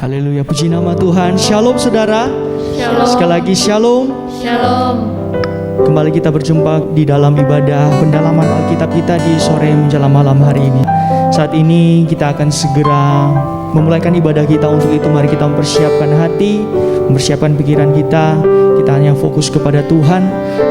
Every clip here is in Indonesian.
Haleluya, puji nama Tuhan. Shalom saudara. Shalom. Sekali lagi shalom. Shalom. Kembali kita berjumpa di dalam ibadah pendalaman Alkitab kita di sore menjelang malam hari ini. Saat ini kita akan segera memulaikan ibadah kita. Untuk itu mari kita mempersiapkan hati, mempersiapkan pikiran kita. Kita hanya fokus kepada Tuhan.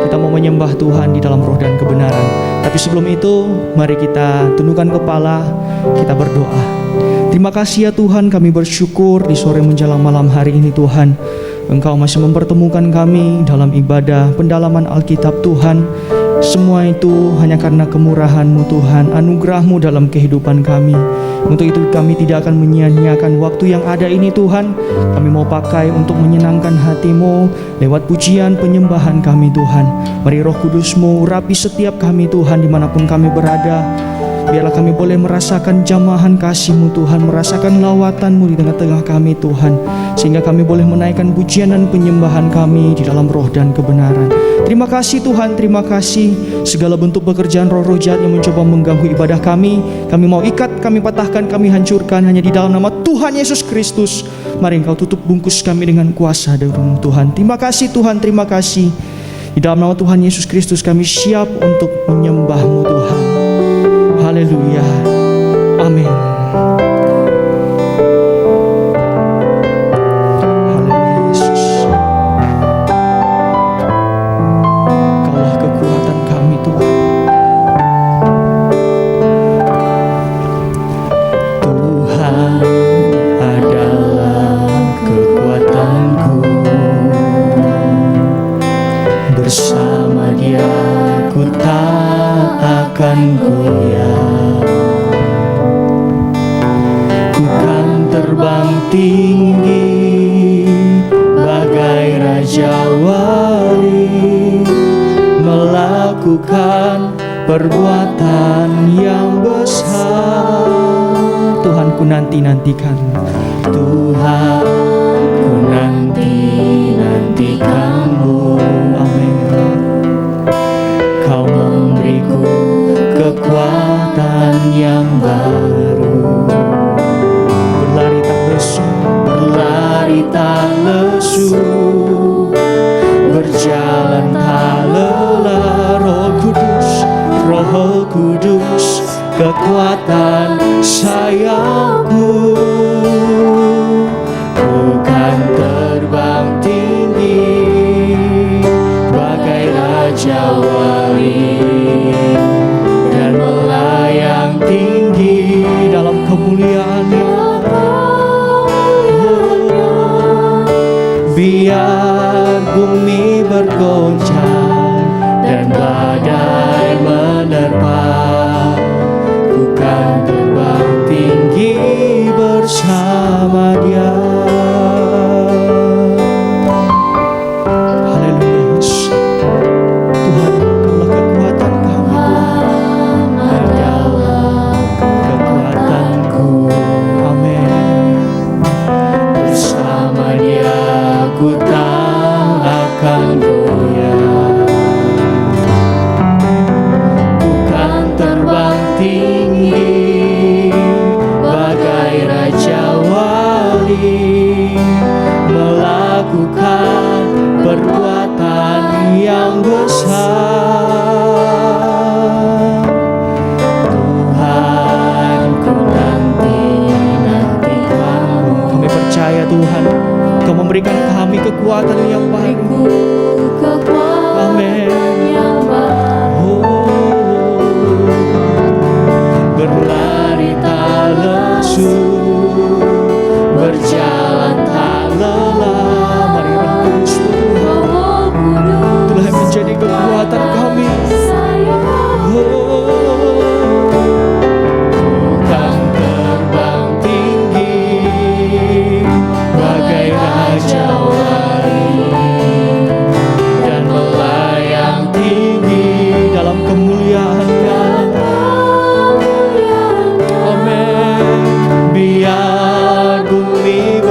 Kita mau menyembah Tuhan di dalam roh dan kebenaran. Tapi sebelum itu mari kita tundukkan kepala, kita berdoa. Terima kasih ya Tuhan, kami bersyukur di sore menjelang malam hari ini Tuhan. Engkau masih mempertemukan kami dalam ibadah pendalaman Alkitab Tuhan. Semua itu hanya karena kemurahan-Mu Tuhan, anugerah-Mu dalam kehidupan kami. Untuk itu kami tidak akan menyia-nyiakan waktu yang ada ini Tuhan. Kami mau pakai untuk menyenangkan hati-Mu lewat pujian penyembahan kami Tuhan. Mari Roh Kudus-Mu urapi setiap kami Tuhan dimanapun kami berada. Biarlah kami boleh merasakan jamahan kasih-Mu Tuhan, merasakan lawatan-Mu di tengah-tengah kami Tuhan, sehingga kami boleh menaikkan pujian dan penyembahan kami di dalam roh dan kebenaran. Terima kasih Tuhan, terima kasih. Segala bentuk pekerjaan roh-roh jahat yang mencoba mengganggu ibadah kami mau ikat, kami patahkan, kami hancurkan hanya di dalam nama Tuhan Yesus Kristus. Mari Engkau tutup bungkus kami dengan kuasa dan roh Tuhan. Terima kasih Tuhan, terima kasih. Di dalam nama Tuhan Yesus Kristus kami siap untuk menyembah-Mu Tuhan. Haleluya. Amin. Haleluya Yesus. Kaulah kekuatan kami Tuhan. Tuhan adalah kekuatanku. Bersama Dia ku tak akan goyah. Ku kan terbang tinggi bagai Raja Wali, melakukan perbuatan yang besar. Tuhan ku nanti-nantikan. Tuhan ku nanti-nantikan-Mu. Amin. Kau memberiku kekuatan yang baru. Berlari tak lesu, berlari tak lesu, berjalan tak lelah. Roh Kudus, Roh Kudus, kekuatan sayapku. Bukan terbang tinggi bagai Raja Wali, dan melayang tinggi dalam kemuliaan-Nya. Biar bumi bergoncang dan badai menerpa, ku kan terbang tinggi bersama Dia. Ku tak akan goyah. Bukan terbang tinggi bagai Raja Wali, melakukan perbuatan yang besar. Tuhan ku nanti-nantikan-Mu. Kami percaya Tuhan, Kau memberikan kami kekuatan yang baru. Amin. Berlari tak lesu, berjalan tak lelah. Mari Roh Kudus-Mu Tuhan, itulah yang menjadi kekuatan kami. Bukan terbang tinggi bagai Raja Wali, dan melayang tinggi dalam kemuliaan-Nya. Amin. Biar bumi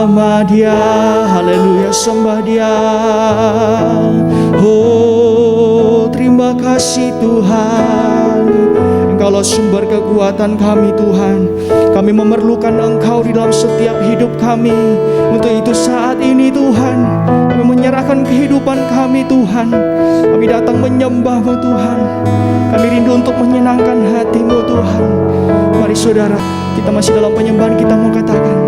nama Dia, haleluya, sembah Dia. Oh, terima kasih Tuhan, Engkaulah sumber kekuatan kami Tuhan. Kami memerlukan Engkau di dalam setiap hidup kami. Untuk itu saat ini Tuhan, kami menyerahkan kehidupan kami Tuhan. Kami datang menyembah-Mu Tuhan. Kami rindu untuk menyenangkan hati-Mu Tuhan. Mari saudara, kita masih dalam penyembahan, kita mau katakan,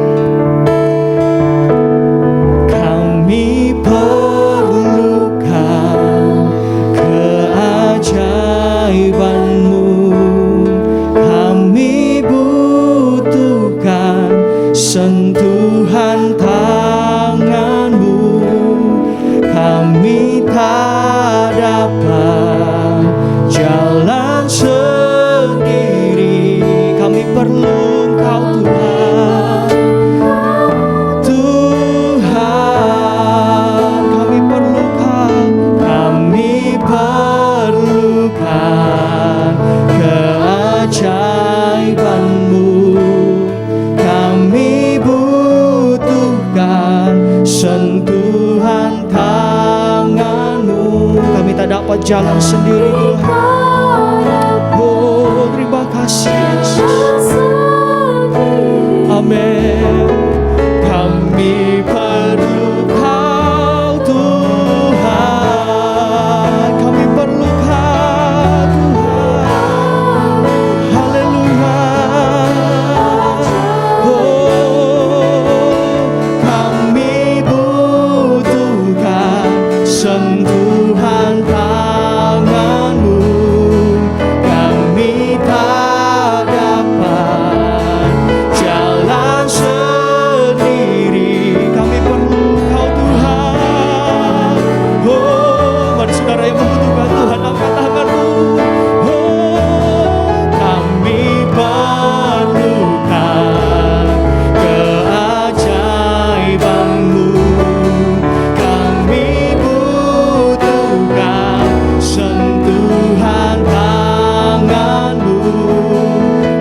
kami perlukan keajaiban-Mu. Kami butuhkan sentuhan tangan-Mu. Kami tak dapat jalan sendiri. Kami perlu Engkau Tuhan. Tuhan, kami perlukan. Kami perlukan keajaiban-Mu. Kami butuhkan sentuhan tangan-Mu. Kami tak dapat jalan sendiri Tuhan. Oh, terima kasih Yesus. Amin. Kami perlu Kau Tuhan. Kami perlu Kau Tuhan. Haleluya. Oh, kami butuhkan sentuhan tangan-Mu. Kami tak dapat jalan sendiri. Kami perlu Kau Tuhan. Oh, mari saudara yang membutuhkan Tuhan, angkat tangan-Mu. Oh, kami perlukan keajaiban-Mu. Kami butuhkan sentuhan tangan-Mu.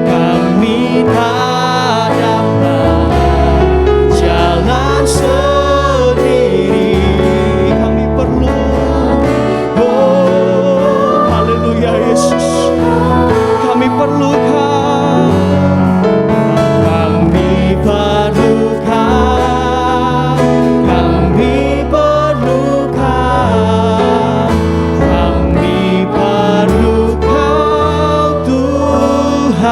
Kami tak dapat jalan sendiri. Kami perlu. Oh, haleluya Yesus. Kami perlukan. Kami perlukan. Kami perlukan. Kami perlu Kau Tuhan.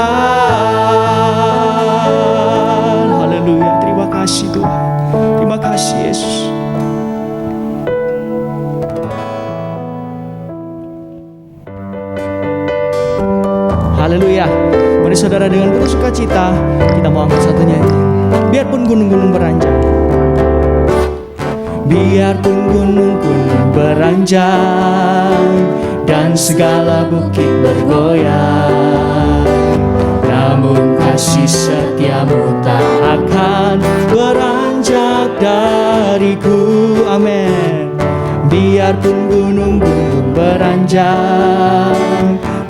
Haleluya. Terima kasih Tuhan. Terima kasih Yesus. Haleluya. Mari saudara, dengan penuh sukacita kita mau angkat satu nyanyi. Biarpun gunung-gunung beranjak. Biarpun gunung-gunung beranjak dan segala bukit bergoyang, namun kasih setia-Mu tak akan beranjak dariku. Amin. Biarpun gunung-gunung beranjak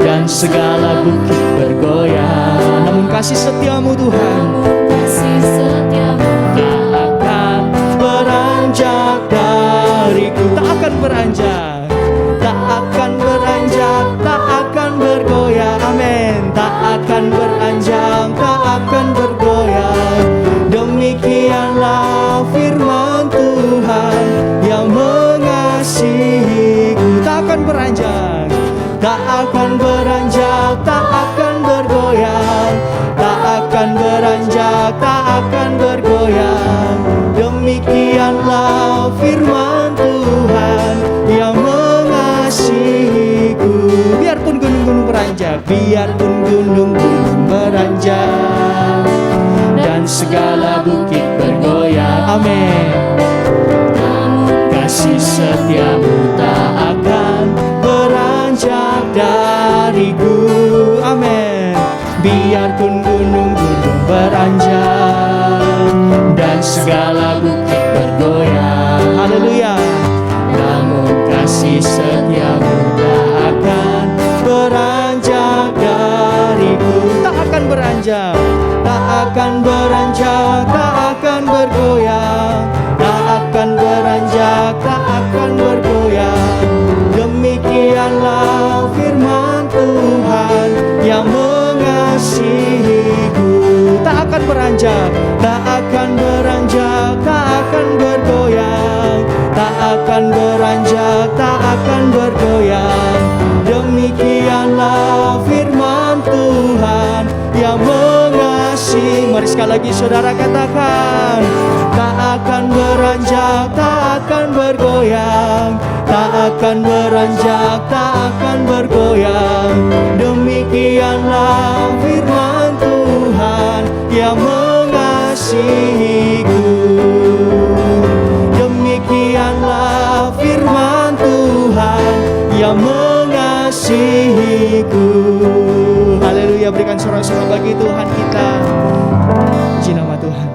dan segala bukit bergoyang, namun kasih setia-Mu Tuhan, Kasih setiamu tak akan beranjak dariku. Tak akan beranjak, tak akan beranjak, tak akan bergoyang. Amin. Tak akan beranjak, tak akan bergoyang. Demikianlah firman Tuhan yang mengasihiku. Tak akan beranjak, tak akan beranjak, tak akan bergoyang. Tak akan beranjak, tak akan bergoyang. Demikianlah firman Tuhan yang mengasihiku. Biarpun gunung-gunung beranjak, biarpun gunung-gunung beranjak dan segala bukit bergoyang. Amin. Kasih setia-Mu tak akan beranjak dariku. Amin. Biarpun gunung-gunung beranjak dan segala bukit bergoyang. Haleluya. Namun kasih setia-Mu tak akan beranjak dariku. Tak akan beranjak, tak akan beranjak, tak akan bergoyang. beranjak, tak akan beranjak, tak akan bergoyang, tak akan beranjak, tak akan bergoyang. Demikianlah firman Tuhan yang mengasihi. Mari sekali lagi saudara katakan, tak akan beranjak, tak akan bergoyang, tak akan beranjak, tak akan bergoyang. Demikianlah firman Tuhan yang mengasihiku. Demikianlah firman Tuhan yang mengasihiku. Haleluya, berikan sorak-sorak bagi Tuhan kita. Puji nama Tuhan.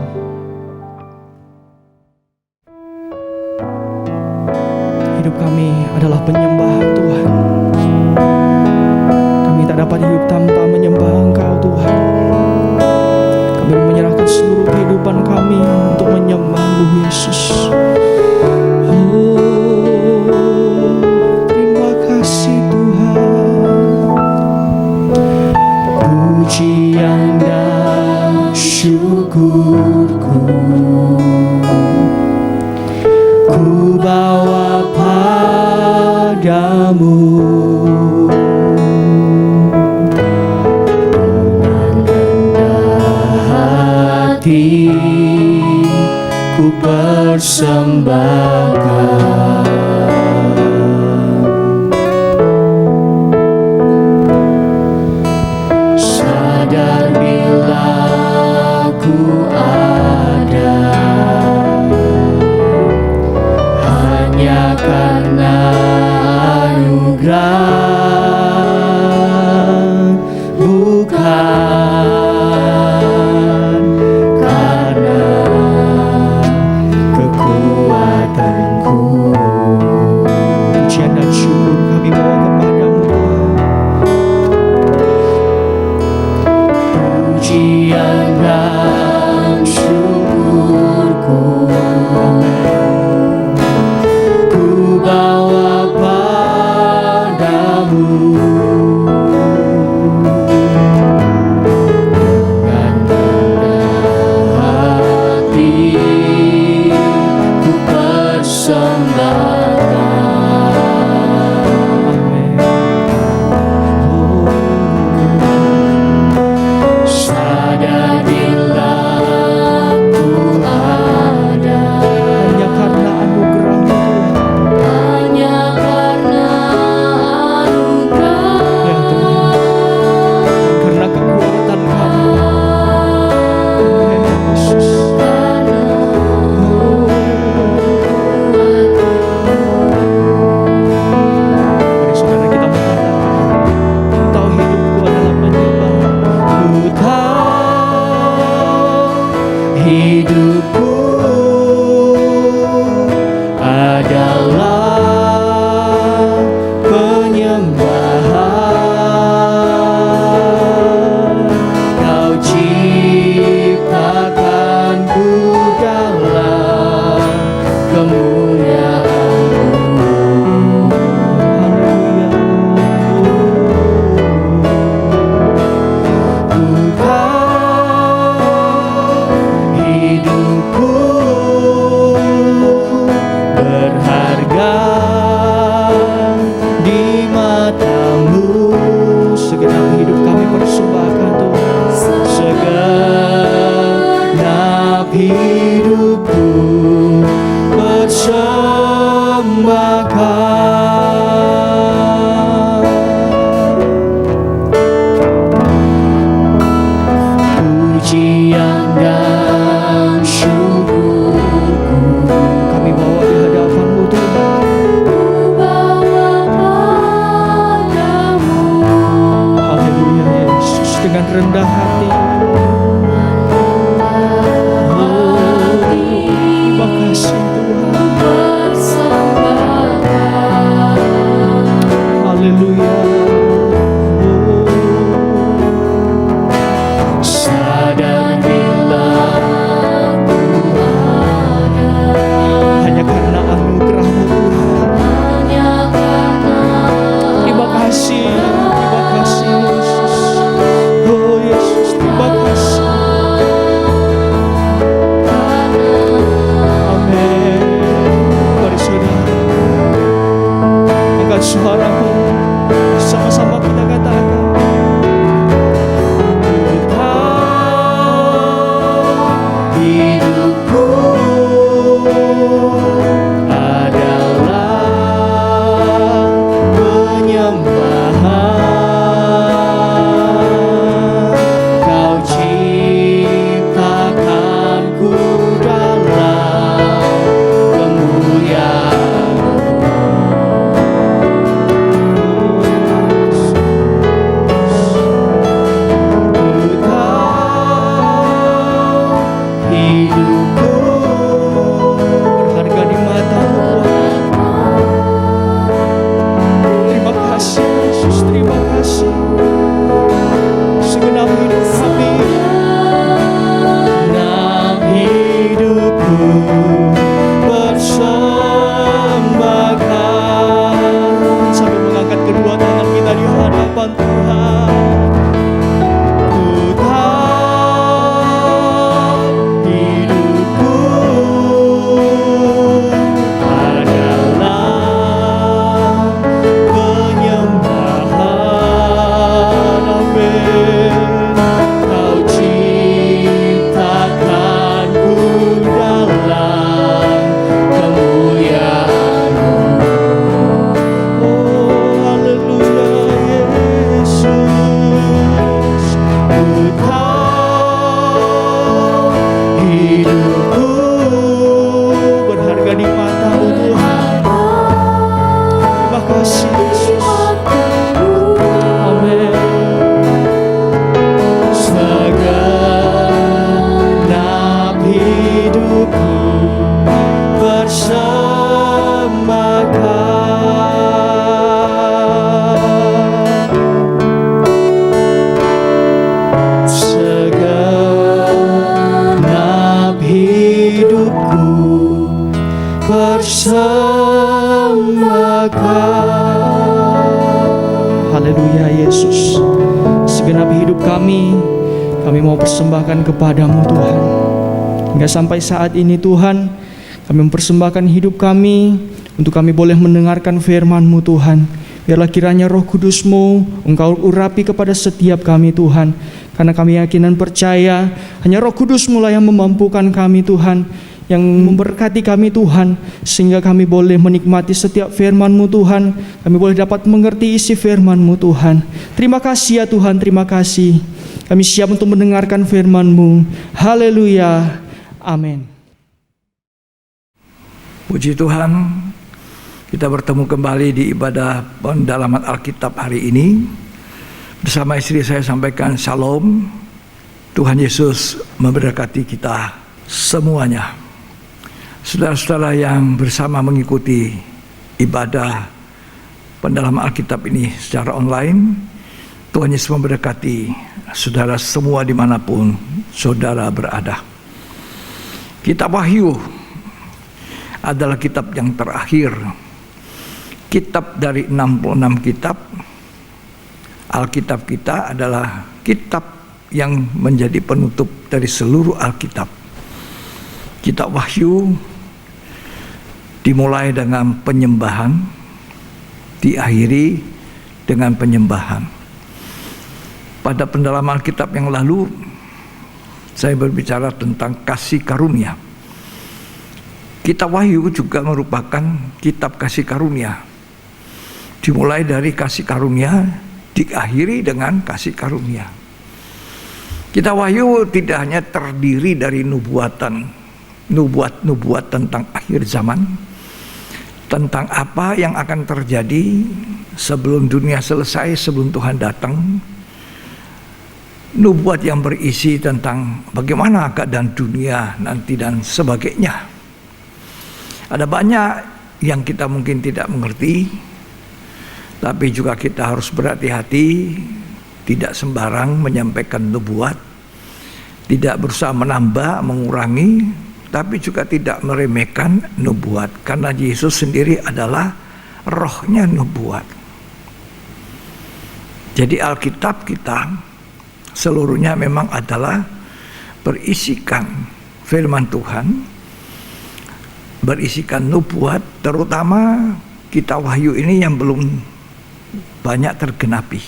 Hidup kami adalah penyembahan Tuhan. Kami tak dapat hidup tanpa menyembah Engkau Tuhan. Kami menyerahkan seluruh kehidupan kami untuk menyembah-Mu Yesus. Oh, terima kasih Tuhan. Pujian dan syukurku ku bawa padamu. Ku persembahkan sadar bila ku ada hanya karena anugerah, bukan pujian dan syukur kami bawa kepadamu Tuhan. Pujian dan syukurku ku bawa padamu. Dengan rendah hati ku persembahkan hidupku adalah penyembahan. Kau ciptakanku dalam kemuliaan-Mu. Haleluya. Hidupku berharga di mata-Mu. Segenap hidup kami persembahkan Tuhan. Segenap hidupku persembahkan. Pujian dan syukurku kami bawa di hadapan-Mu Tuhan. Haleluya Yesus, dengan rendah hati. Oh, terima kasih Tuhan. suaramu. Sama-sama kita katakan, hidupku adalah penyembahan. Kau ciptakanku dalam hidupku berharga di mata-Mu Tuhan. Terima kasih Yesus, terima kasih. Segenap hidup kami, segenap hidupku persembahkan. Sambil mengangkat kedua tangan kita di hadapan Tuhan. Haleluya Yesus. Segenap hidup kami mau persembahkan kepadamu Tuhan. Hingga sampai saat ini Tuhan, kami mempersembahkan hidup kami untuk kami boleh mendengarkan firman-Mu Tuhan. Biarlah kiranya Roh Kudus-Mu Engkau urapi kepada setiap kami Tuhan. Karena kami yakin dan percaya hanya Roh Kudus-Mu lah yang memampukan kami Tuhan, yang memberkati kami Tuhan, sehingga kami boleh menikmati setiap firman-Mu Tuhan. Kami boleh dapat mengerti isi firman-Mu Tuhan. Terima kasih ya Tuhan, terima kasih. Kami siap untuk mendengarkan firman-Mu. Haleluya, amin. Puji Tuhan, kita bertemu kembali di ibadah pendalaman Alkitab hari ini. Bersama istri saya sampaikan shalom. Tuhan Yesus memberkati kita semuanya. Saudara-saudara yang bersama mengikuti ibadah pendalaman Alkitab ini secara online, Tuhan Yesus memberkati saudara semua dimanapun saudara berada. Kitab Wahyu adalah kitab yang terakhir, kitab dari 66 kitab. Alkitab kita adalah kitab yang menjadi penutup dari seluruh Alkitab. Kitab Wahyu dimulai dengan penyembahan, diakhiri dengan penyembahan. Pada pendalaman Alkitab yang lalu, saya berbicara tentang kasih karunia. Kitab Wahyu juga merupakan kitab kasih karunia. Dimulai dari kasih karunia, diakhiri dengan kasih karunia. Kitab Wahyu tidak hanya terdiri dari nubuat tentang akhir zaman, tentang apa yang akan terjadi sebelum dunia selesai, sebelum Tuhan datang. Nubuat yang berisi tentang bagaimana keadaan dunia nanti dan sebagainya. Ada banyak yang kita mungkin tidak mengerti, tapi juga kita harus berhati-hati, tidak sembarang menyampaikan nubuat, tidak berusaha menambah, mengurangi, tapi juga tidak meremehkan nubuat, karena Yesus sendiri adalah rohnya nubuat. Jadi Alkitab kita seluruhnya memang adalah berisikan firman Tuhan, berisikan nubuat, terutama kitab Wahyu ini yang belum banyak tergenapi.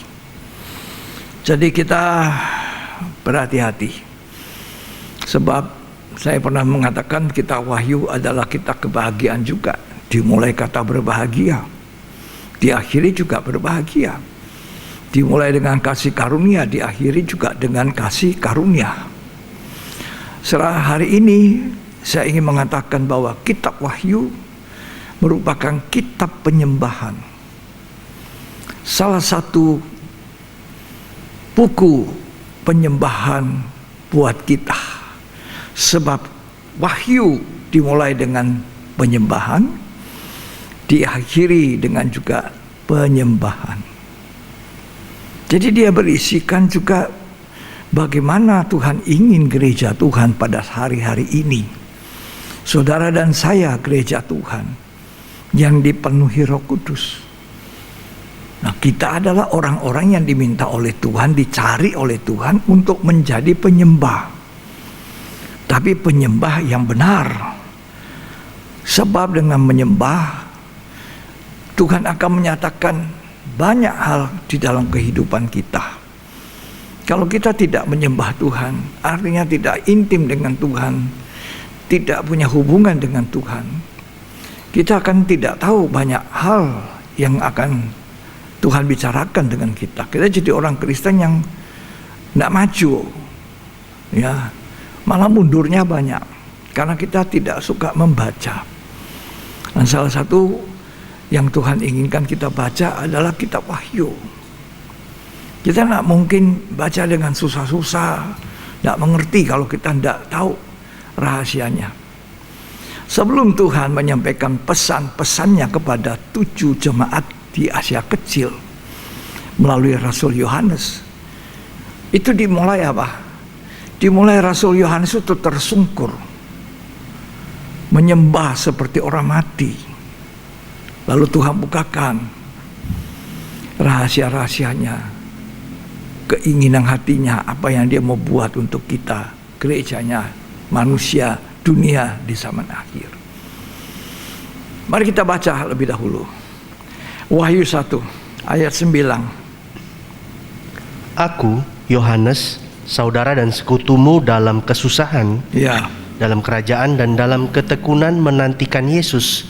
Jadi kita berhati-hati. Sebab saya pernah mengatakan kitab Wahyu adalah kitab kebahagiaan juga. Dimulai kata berbahagia, diakhiri juga berbahagia. Dimulai dengan kasih karunia, diakhiri juga dengan kasih karunia. Hari ini saya ingin mengatakan bahwa kitab Wahyu merupakan kitab penyembahan. Salah satu buku penyembahan buat kita. Sebab Wahyu dimulai dengan penyembahan, diakhiri dengan juga penyembahan. Jadi dia berisikan juga bagaimana Tuhan ingin gereja Tuhan pada hari-hari ini. Saudara dan saya gereja Tuhan yang dipenuhi Roh Kudus. Nah, kita adalah orang-orang yang diminta oleh Tuhan, dicari oleh Tuhan untuk menjadi penyembah. Tapi penyembah yang benar. Sebab dengan menyembah, Tuhan akan menyatakan banyak hal di dalam kehidupan kita. Kalau kita tidak menyembah Tuhan, artinya tidak intim dengan Tuhan, tidak punya hubungan dengan Tuhan, kita akan tidak tahu banyak hal yang akan Tuhan bicarakan dengan kita. Kita jadi orang Kristen yang tidak maju, ya, malah mundurnya banyak karena kita tidak suka membaca. Dan salah satu yang Tuhan inginkan kita baca adalah kitab Wahyu. Kita tidak mungkin baca dengan susah-susah, tidak mengerti kalau kita tidak tahu rahasianya. Sebelum Tuhan menyampaikan pesan-pesannya kepada 7 jemaat di Asia Kecil melalui Rasul Yohanes, itu dimulai apa? Dimulai Rasul Yohanes itu tersungkur, menyembah seperti orang mati. Lalu Tuhan bukakan rahasia-rahasianya, keinginan hatinya, apa yang dia mau buat untuk kita, gerejanya, manusia, dunia di zaman akhir. Mari kita baca lebih dahulu. Wahyu 1 ayat 9. Aku, Yohanes, saudara dan sekutumu dalam kesusahan, Ya, dalam kerajaan dan dalam ketekunan menantikan Yesus,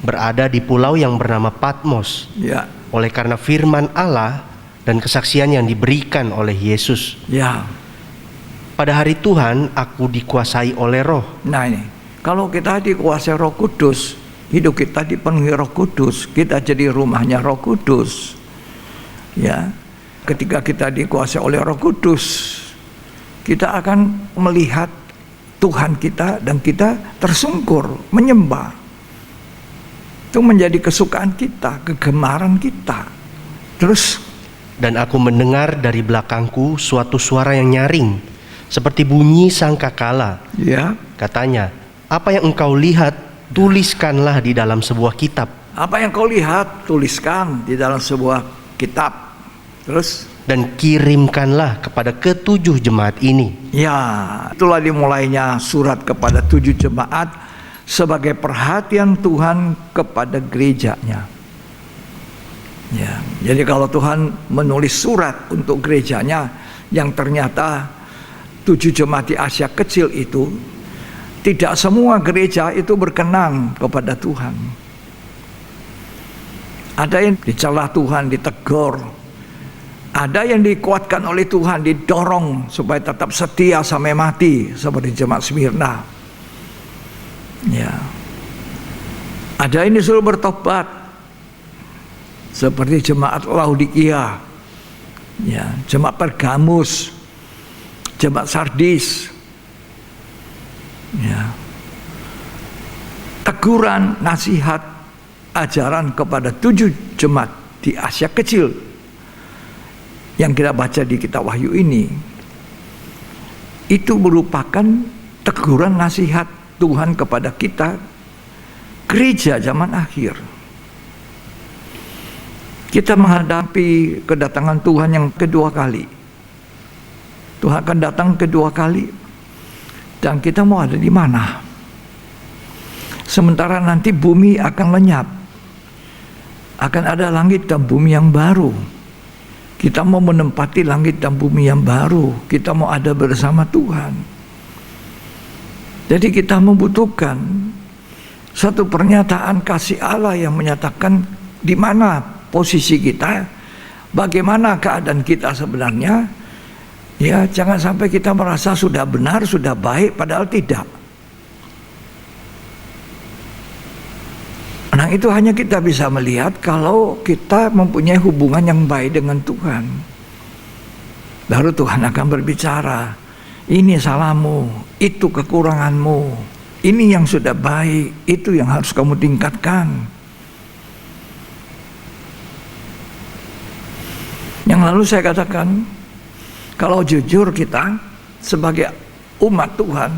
berada di pulau yang bernama Patmos, ya, oleh karena firman Allah dan kesaksian yang diberikan oleh Yesus. ya. Pada hari Tuhan aku dikuasai oleh Roh. Nah ini, kalau kita dikuasai Roh Kudus, hidup kita dipenuhi Roh Kudus, kita jadi rumahnya Roh Kudus. Ya, ketika kita dikuasai oleh Roh Kudus, kita akan melihat Tuhan kita dan kita tersungkur menyembah. Itu menjadi kesukaan kita, kegemaran kita. Terus, Dan aku mendengar dari belakangku suatu suara yang nyaring, seperti bunyi sangkakala. ya, Katanya, apa yang engkau lihat, tuliskanlah di dalam sebuah kitab, apa yang kau lihat, tuliskan di dalam sebuah kitab. Terus, dan kirimkanlah kepada ke-7 jemaat ini. ya, itulah dimulainya surat kepada 7 jemaat sebagai perhatian Tuhan kepada gerejanya. Ya, jadi kalau Tuhan menulis surat untuk gerejanya yang ternyata 7 jemaat di Asia Kecil itu, tidak semua gereja itu berkenan kepada Tuhan. Ada yang dicela Tuhan, ditegur. Ada yang dikuatkan oleh Tuhan, didorong supaya tetap setia sampai mati seperti jemaat Smyrna. Ya. Ada yang disuruh bertobat seperti jemaat Laodikia. Ya, jemaat Pergamus, jemaat Sardis. Ya. Teguran, nasihat, ajaran kepada 7 jemaat di Asia Kecil yang kita baca di kitab Wahyu ini, itu merupakan teguran nasihat Tuhan kepada kita, gereja zaman akhir. Kita menghadapi kedatangan Tuhan yang kedua kali. Tuhan akan datang kedua kali, dan kita mau ada di mana? Sementara nanti bumi akan lenyap, akan ada langit dan bumi yang baru. Kita mau menempati langit dan bumi yang baru. Kita mau ada bersama Tuhan. Jadi kita membutuhkan satu pernyataan kasih Allah yang menyatakan di mana posisi kita, bagaimana keadaan kita sebenarnya. Ya, jangan sampai kita merasa sudah benar, sudah baik, padahal tidak. Nah, itu hanya kita bisa melihat kalau kita mempunyai hubungan yang baik dengan Tuhan. Baru Tuhan akan berbicara, ini salahmu, itu kekuranganmu, ini yang sudah baik, itu yang harus kamu tingkatkan. Yang lalu saya katakan, kalau jujur kita sebagai umat Tuhan,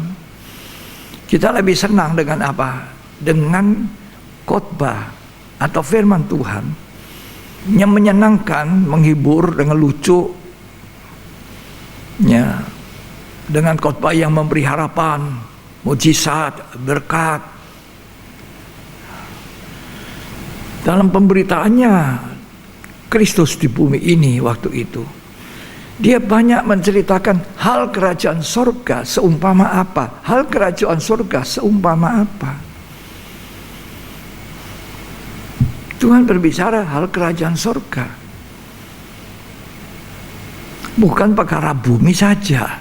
kita lebih senang dengan apa? Dengan khotbah atau firman Tuhan yang menyenangkan, menghibur, dengan lucu, ya, dengan khotbah yang memberi harapan, mujizat, berkat. Dalam pemberitaannya Kristus di bumi ini waktu itu, dia banyak menceritakan hal kerajaan surga seumpama apa, hal kerajaan surga seumpama apa. Tuhan berbicara hal kerajaan surga, bukan perkara bumi saja.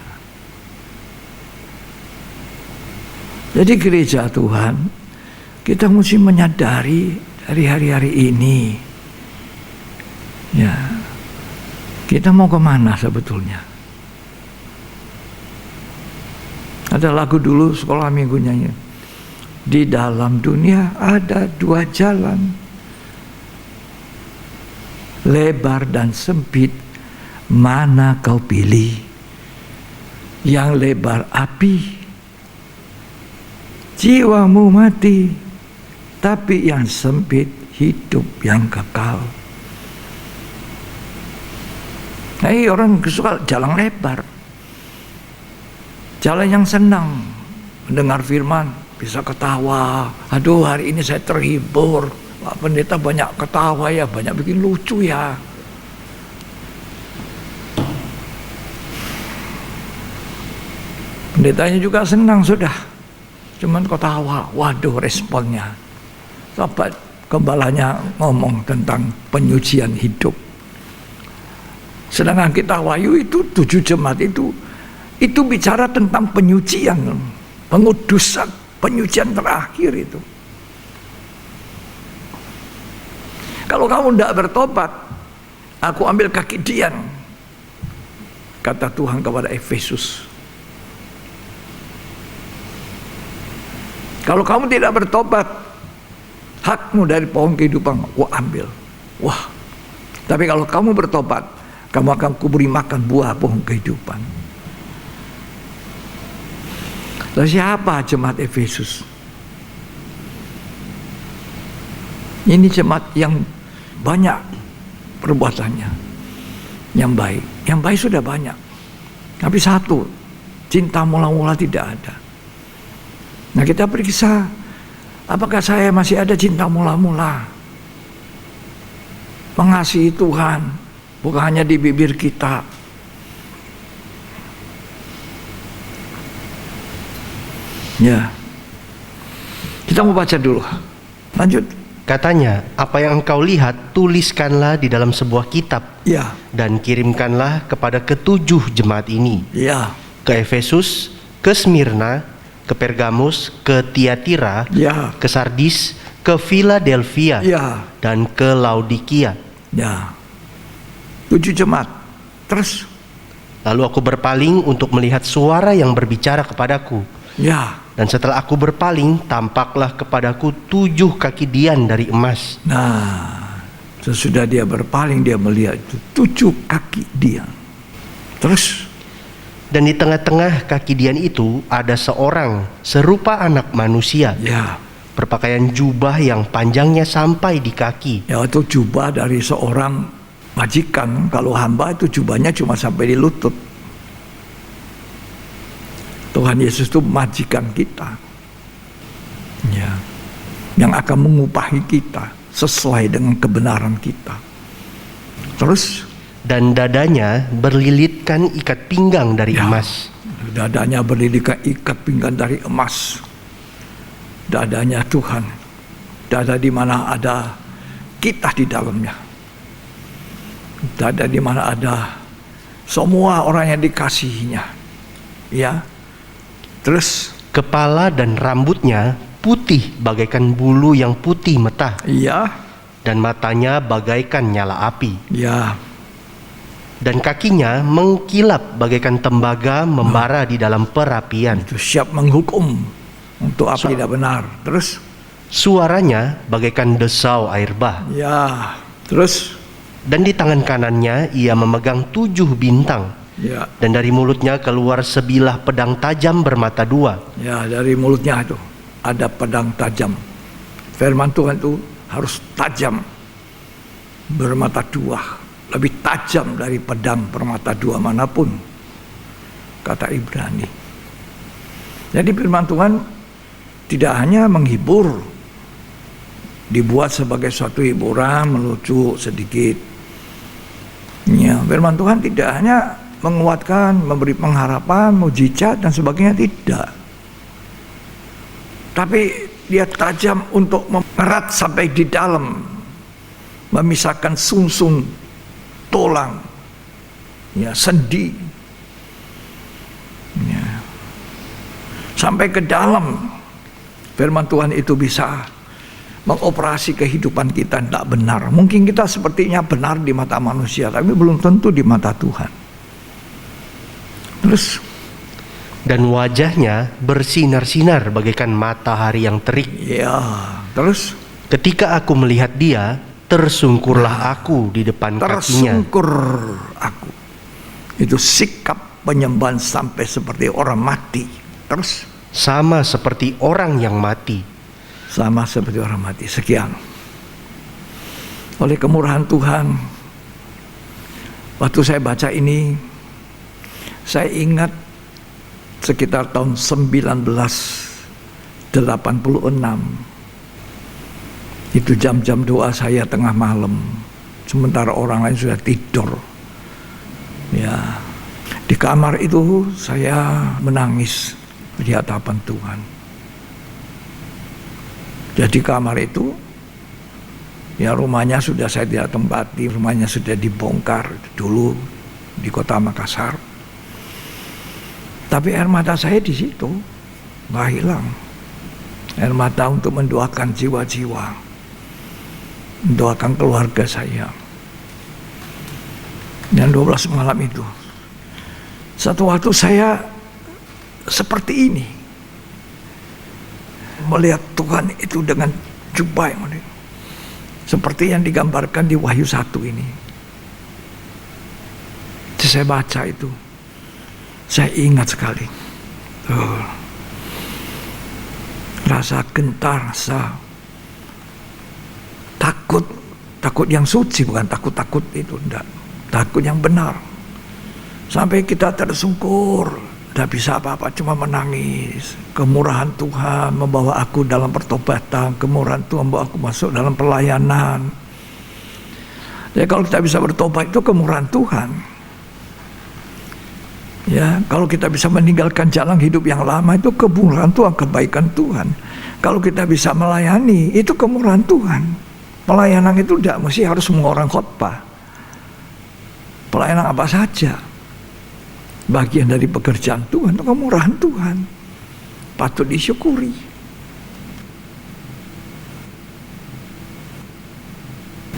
Jadi gereja Tuhan, kita mesti menyadari dari hari-hari ini, ya, kita mau kemana sebetulnya. Ada lagu dulu sekolah minggunya, di dalam dunia ada dua jalan, lebar dan sempit, mana kau pilih? Yang lebar api, jiwamu mati, tapi yang sempit hidup yang kekal. Nah, orang suka jalan lebar, jalan yang senang, mendengar firman, bisa ketawa. Aduh, hari ini saya terhibur, Pak Pendeta banyak ketawa ya, banyak bikin lucu ya. Pendetanya juga senang sudah, cuman ketawa. Waduh, responnya. Sahabat gembalanya ngomong tentang penyucian hidup. Sedangkan kita Wahyu itu 7 jemaat itu bicara tentang penyucian, pengudusan, penyucian terakhir itu. Kalau kamu tidak bertobat, aku ambil kaki Dian, kata Tuhan kepada Efesus. Kalau kamu tidak bertobat, hakmu dari pohon kehidupan aku ambil. Wah, tapi kalau kamu bertobat, kamu akan kuberi makan buah pohon kehidupan. Lalu siapa jemaat Efesus? Ini jemaat yang banyak perbuatannya, yang baik. Yang baik sudah banyak, tapi satu, cinta mula-mula tidak ada. Nah, kita periksa, apakah saya masih ada cinta mula-mula? Mengasihi Tuhan, bukan hanya di bibir kita. Ya, kita mau baca dulu. Lanjut. Katanya, apa yang engkau lihat, tuliskanlah di dalam sebuah kitab, Ya, dan kirimkanlah kepada ketujuh jemaat ini. ya, Ke Efesus, ke Smyrna, ke Pergamus, ke Tiatira, ya, ke Sardis, ke Philadelphia, ya, dan ke Laodikia. ya. 7 jemaat. Terus, Lalu aku berpaling untuk melihat suara yang berbicara kepadaku. ya. Dan setelah aku berpaling, tampaklah kepadaku 7 kaki Dian dari emas. Nah, sesudah dia berpaling, dia melihat itu 7 kaki Dian. Terus, Dan di tengah-tengah kaki Dian itu ada seorang serupa anak manusia, ya, berpakaian jubah yang panjangnya sampai di kaki. ya, itu jubah dari seorang majikan. Kalau hamba itu jubahnya cuma sampai di lutut. Tuhan Yesus itu majikan kita, ya, yang akan mengupahi kita sesuai dengan kebenaran kita. Terus Dan dadanya berlilitkan ikat pinggang dari ya, emas. dadanya berlilitkan ikat pinggang dari emas. Dadanya Tuhan, dada di mana ada kita di dalamnya. Dada di mana ada semua orang yang dikasihinya. Ya. Terus Kepala dan rambutnya putih bagaikan bulu yang putih metah, iya, dan matanya bagaikan nyala api. ya, Dan kakinya mengkilap bagaikan tembaga membara di dalam perapian. itu siap menghukum untuk apa tidak benar. Terus Suaranya bagaikan desau air bah. ya, terus Dan di tangan kanannya ia memegang 7 bintang. ya, Dan dari mulutnya keluar sebilah pedang tajam bermata 2. ya, dari mulutnya itu ada pedang tajam. Firman Tuhan itu harus tajam, bermata 2, lebih tajam dari pedang bermata 2 manapun, kata Ibrani. Jadi firman Tuhan tidak hanya menghibur, dibuat sebagai suatu hiburan, melucu sedikit. Ya, firman Tuhan tidak hanya menguatkan, memberi pengharapan, mujizat dan sebagainya, tidak. Tapi dia tajam untuk mengerat sampai di dalam, memisahkan sumsum, tulang, ya, sendi, ya, sampai ke dalam. Firman Tuhan itu bisa mengoperasi kehidupan kita tidak benar. Mungkin kita sepertinya benar di mata manusia, tapi belum tentu di mata Tuhan. Terus Dan wajahnya bersinar-sinar bagaikan matahari yang terik. ya, terus Ketika aku melihat dia, tersungkurlah aku di depan kakinya. tersungkur aku. Itu sikap penyembahan sampai seperti orang mati. Terus Sama seperti orang yang mati. sama seperti orang mati. Sekian. Oleh kemurahan Tuhan, waktu saya baca ini, saya ingat sekitar tahun 1986. Itu jam-jam doa saya tengah malam, sementara orang lain sudah tidur. Ya, di kamar itu saya menangis di hadapan Tuhan. Jadi kamar itu, ya, rumahnya sudah saya tidak tempati, rumahnya sudah dibongkar dulu di kota Makassar. Tapi air mata saya di situ nggak hilang. Air mata untuk mendoakan jiwa-jiwa, mendoakan keluarga saya. Dan 12 malam itu, satu waktu saya seperti ini, melihat Tuhan itu dengan jubah yang mulia, seperti yang digambarkan di Wahyu 1 ini. Jadi saya baca itu, saya ingat sekali. Rasa gentar, rasa takut, takut yang suci, bukan takut-takut itu, enggak. Takut yang benar. Sampai kita tersungkur, tidak bisa apa-apa, cuma menangis. Kemurahan Tuhan membawa aku dalam pertobatan, kemurahan Tuhan membawa aku masuk dalam pelayanan. Ya, kalau kita bisa bertobat itu kemurahan Tuhan. Ya, kalau kita bisa meninggalkan jalan hidup yang lama itu kemurahan Tuhan, kebaikan Tuhan. Kalau kita bisa melayani itu kemurahan Tuhan. Pelayanan itu tidak mesti harus semua orang khotbah. Pelayanan apa saja, bagian dari pekerjaan Tuhan, itu kemurahan Tuhan, patut disyukuri.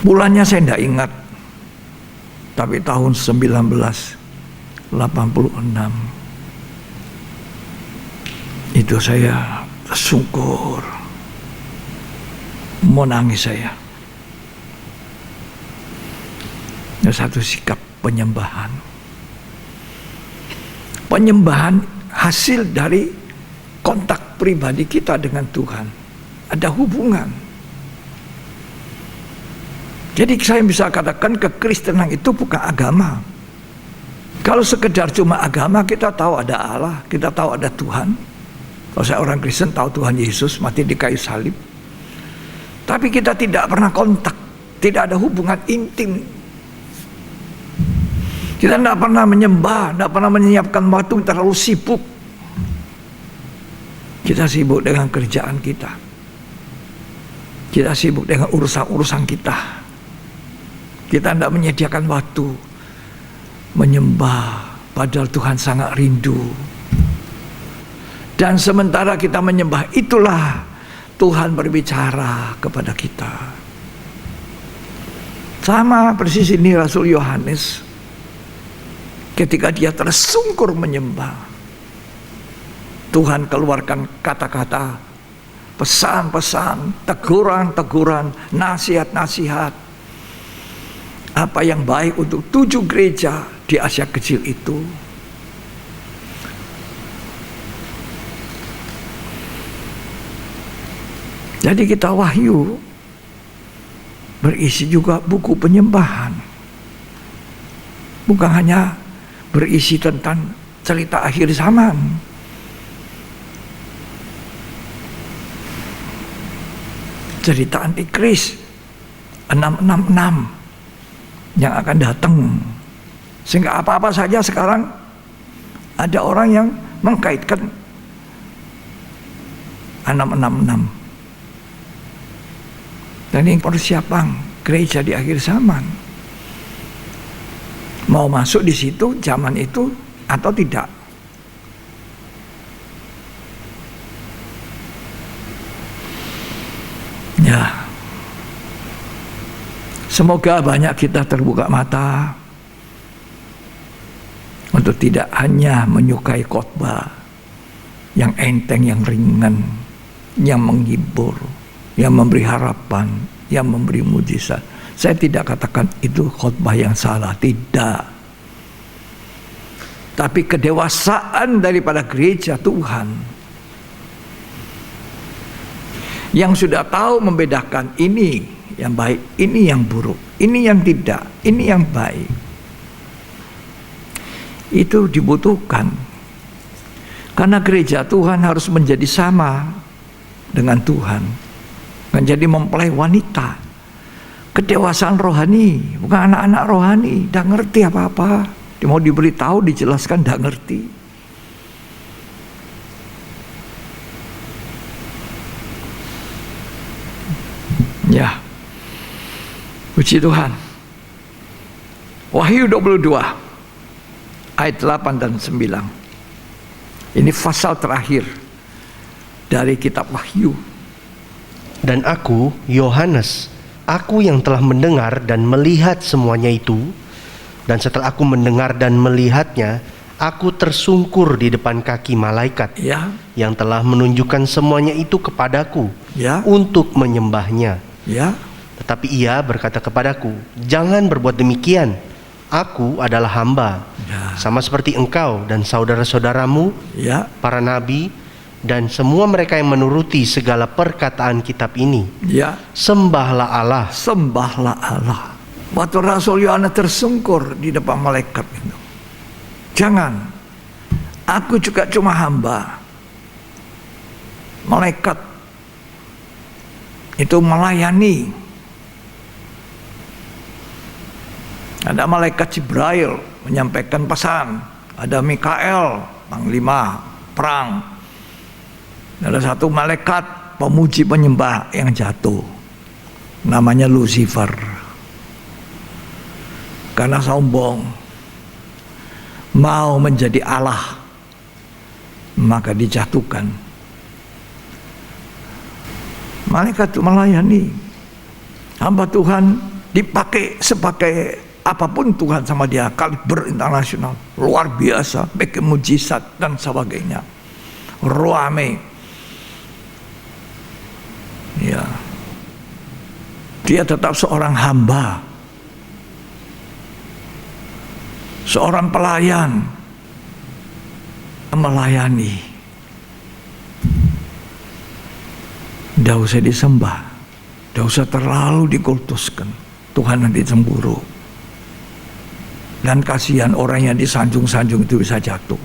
Bulannya saya tidak ingat, tapi tahun 1986 itu saya tersungkur, mau nangis saya. Ada satu sikap penyembahan. Penyembahan hasil dari kontak pribadi kita dengan Tuhan. Ada hubungan. Jadi saya bisa katakan kekristenan itu bukan agama. Kalau sekedar cuma agama, kita tahu ada Allah, kita tahu ada Tuhan. Kalau saya orang Kristen tahu Tuhan Yesus mati di kayu salib. Tapi kita tidak pernah kontak, tidak ada hubungan intim. Kita tidak pernah menyembah, tidak pernah menyiapkan waktu, terlalu sibuk. Kita sibuk dengan kerjaan kita. Kita sibuk dengan urusan-urusan kita. Kita tidak menyediakan waktu menyembah, padahal Tuhan sangat rindu. Dan sementara kita menyembah, itulah Tuhan berbicara kepada kita. Sama persis ini Rasul Yohanes, ketika dia tersungkur menyembah, Tuhan keluarkan kata-kata, pesan-pesan, teguran-teguran, nasihat-nasihat, apa yang baik untuk 7 gereja di Asia Kecil itu. Jadi kita Wahyu berisi juga buku penyembahan, bukan hanya berisi tentang cerita akhir zaman. Cerita antikris 666 yang akan datang. Sehingga apa-apa saja sekarang ada orang yang mengkaitkan 666. Dan ini persiapan gereja di akhir zaman. Mau masuk di situ zaman itu atau tidak? Ya. Semoga banyak kita terbuka mata untuk tidak hanya menyukai khotbah yang enteng, yang ringan, yang menghibur, yang memberi harapan, yang memberi mujizat. Saya tidak katakan itu khotbah yang salah, tidak. Tapi kedewasaan daripada gereja Tuhan yang sudah tahu membedakan ini yang baik, ini yang buruk, ini yang tidak, ini yang baik, itu dibutuhkan. Karena gereja Tuhan harus menjadi sama dengan Tuhan, menjadi mempelai wanita, kedewasaan rohani, bukan anak-anak rohani, tidak ngerti apa-apa, dia mau diberitahu, dijelaskan, tidak ngerti. Ya, puji Tuhan. Wahyu 22 ayat 8 dan 9. Ini pasal terakhir dari kitab Wahyu. Dan aku, Yohanes, aku yang telah mendengar dan melihat semuanya itu, dan setelah aku mendengar dan melihatnya, aku tersungkur di depan kaki malaikat Ya, yang telah menunjukkan semuanya itu kepadaku ya, untuk menyembahnya. ya. Tetapi ia berkata kepadaku, jangan berbuat demikian. Aku adalah hamba, Ya. sama seperti engkau dan saudara-saudaramu, Ya, para nabi, dan semua mereka yang menuruti segala perkataan kitab ini. ya. Sembahlah Allah. Sembahlah Allah. Waktu Rasul Yohanes tersungkur di depan malaikat itu, jangan, aku juga cuma hamba. Malaikat itu melayani. Ada malaikat Jibril menyampaikan pesan, ada Mikael, panglima perang. Ada satu malaikat pemuji penyembah yang jatuh, namanya Lucifer. Karena sombong, mau menjadi Allah, maka dijatuhkan. Malaikat itu melayani. Hamba Tuhan dipakai sebagai apapun Tuhan sama dia, kaliber internasional, luar biasa, bikin mujizat dan sebagainya. Ruame. Ya. Dia tetap seorang hamba, seorang pelayan, melayani. Tidak usah disembah, tidak usah terlalu dikultuskan. Tuhan nanti cemburu. Dan kasihan orang yang disanjung-sanjung itu bisa jatuh.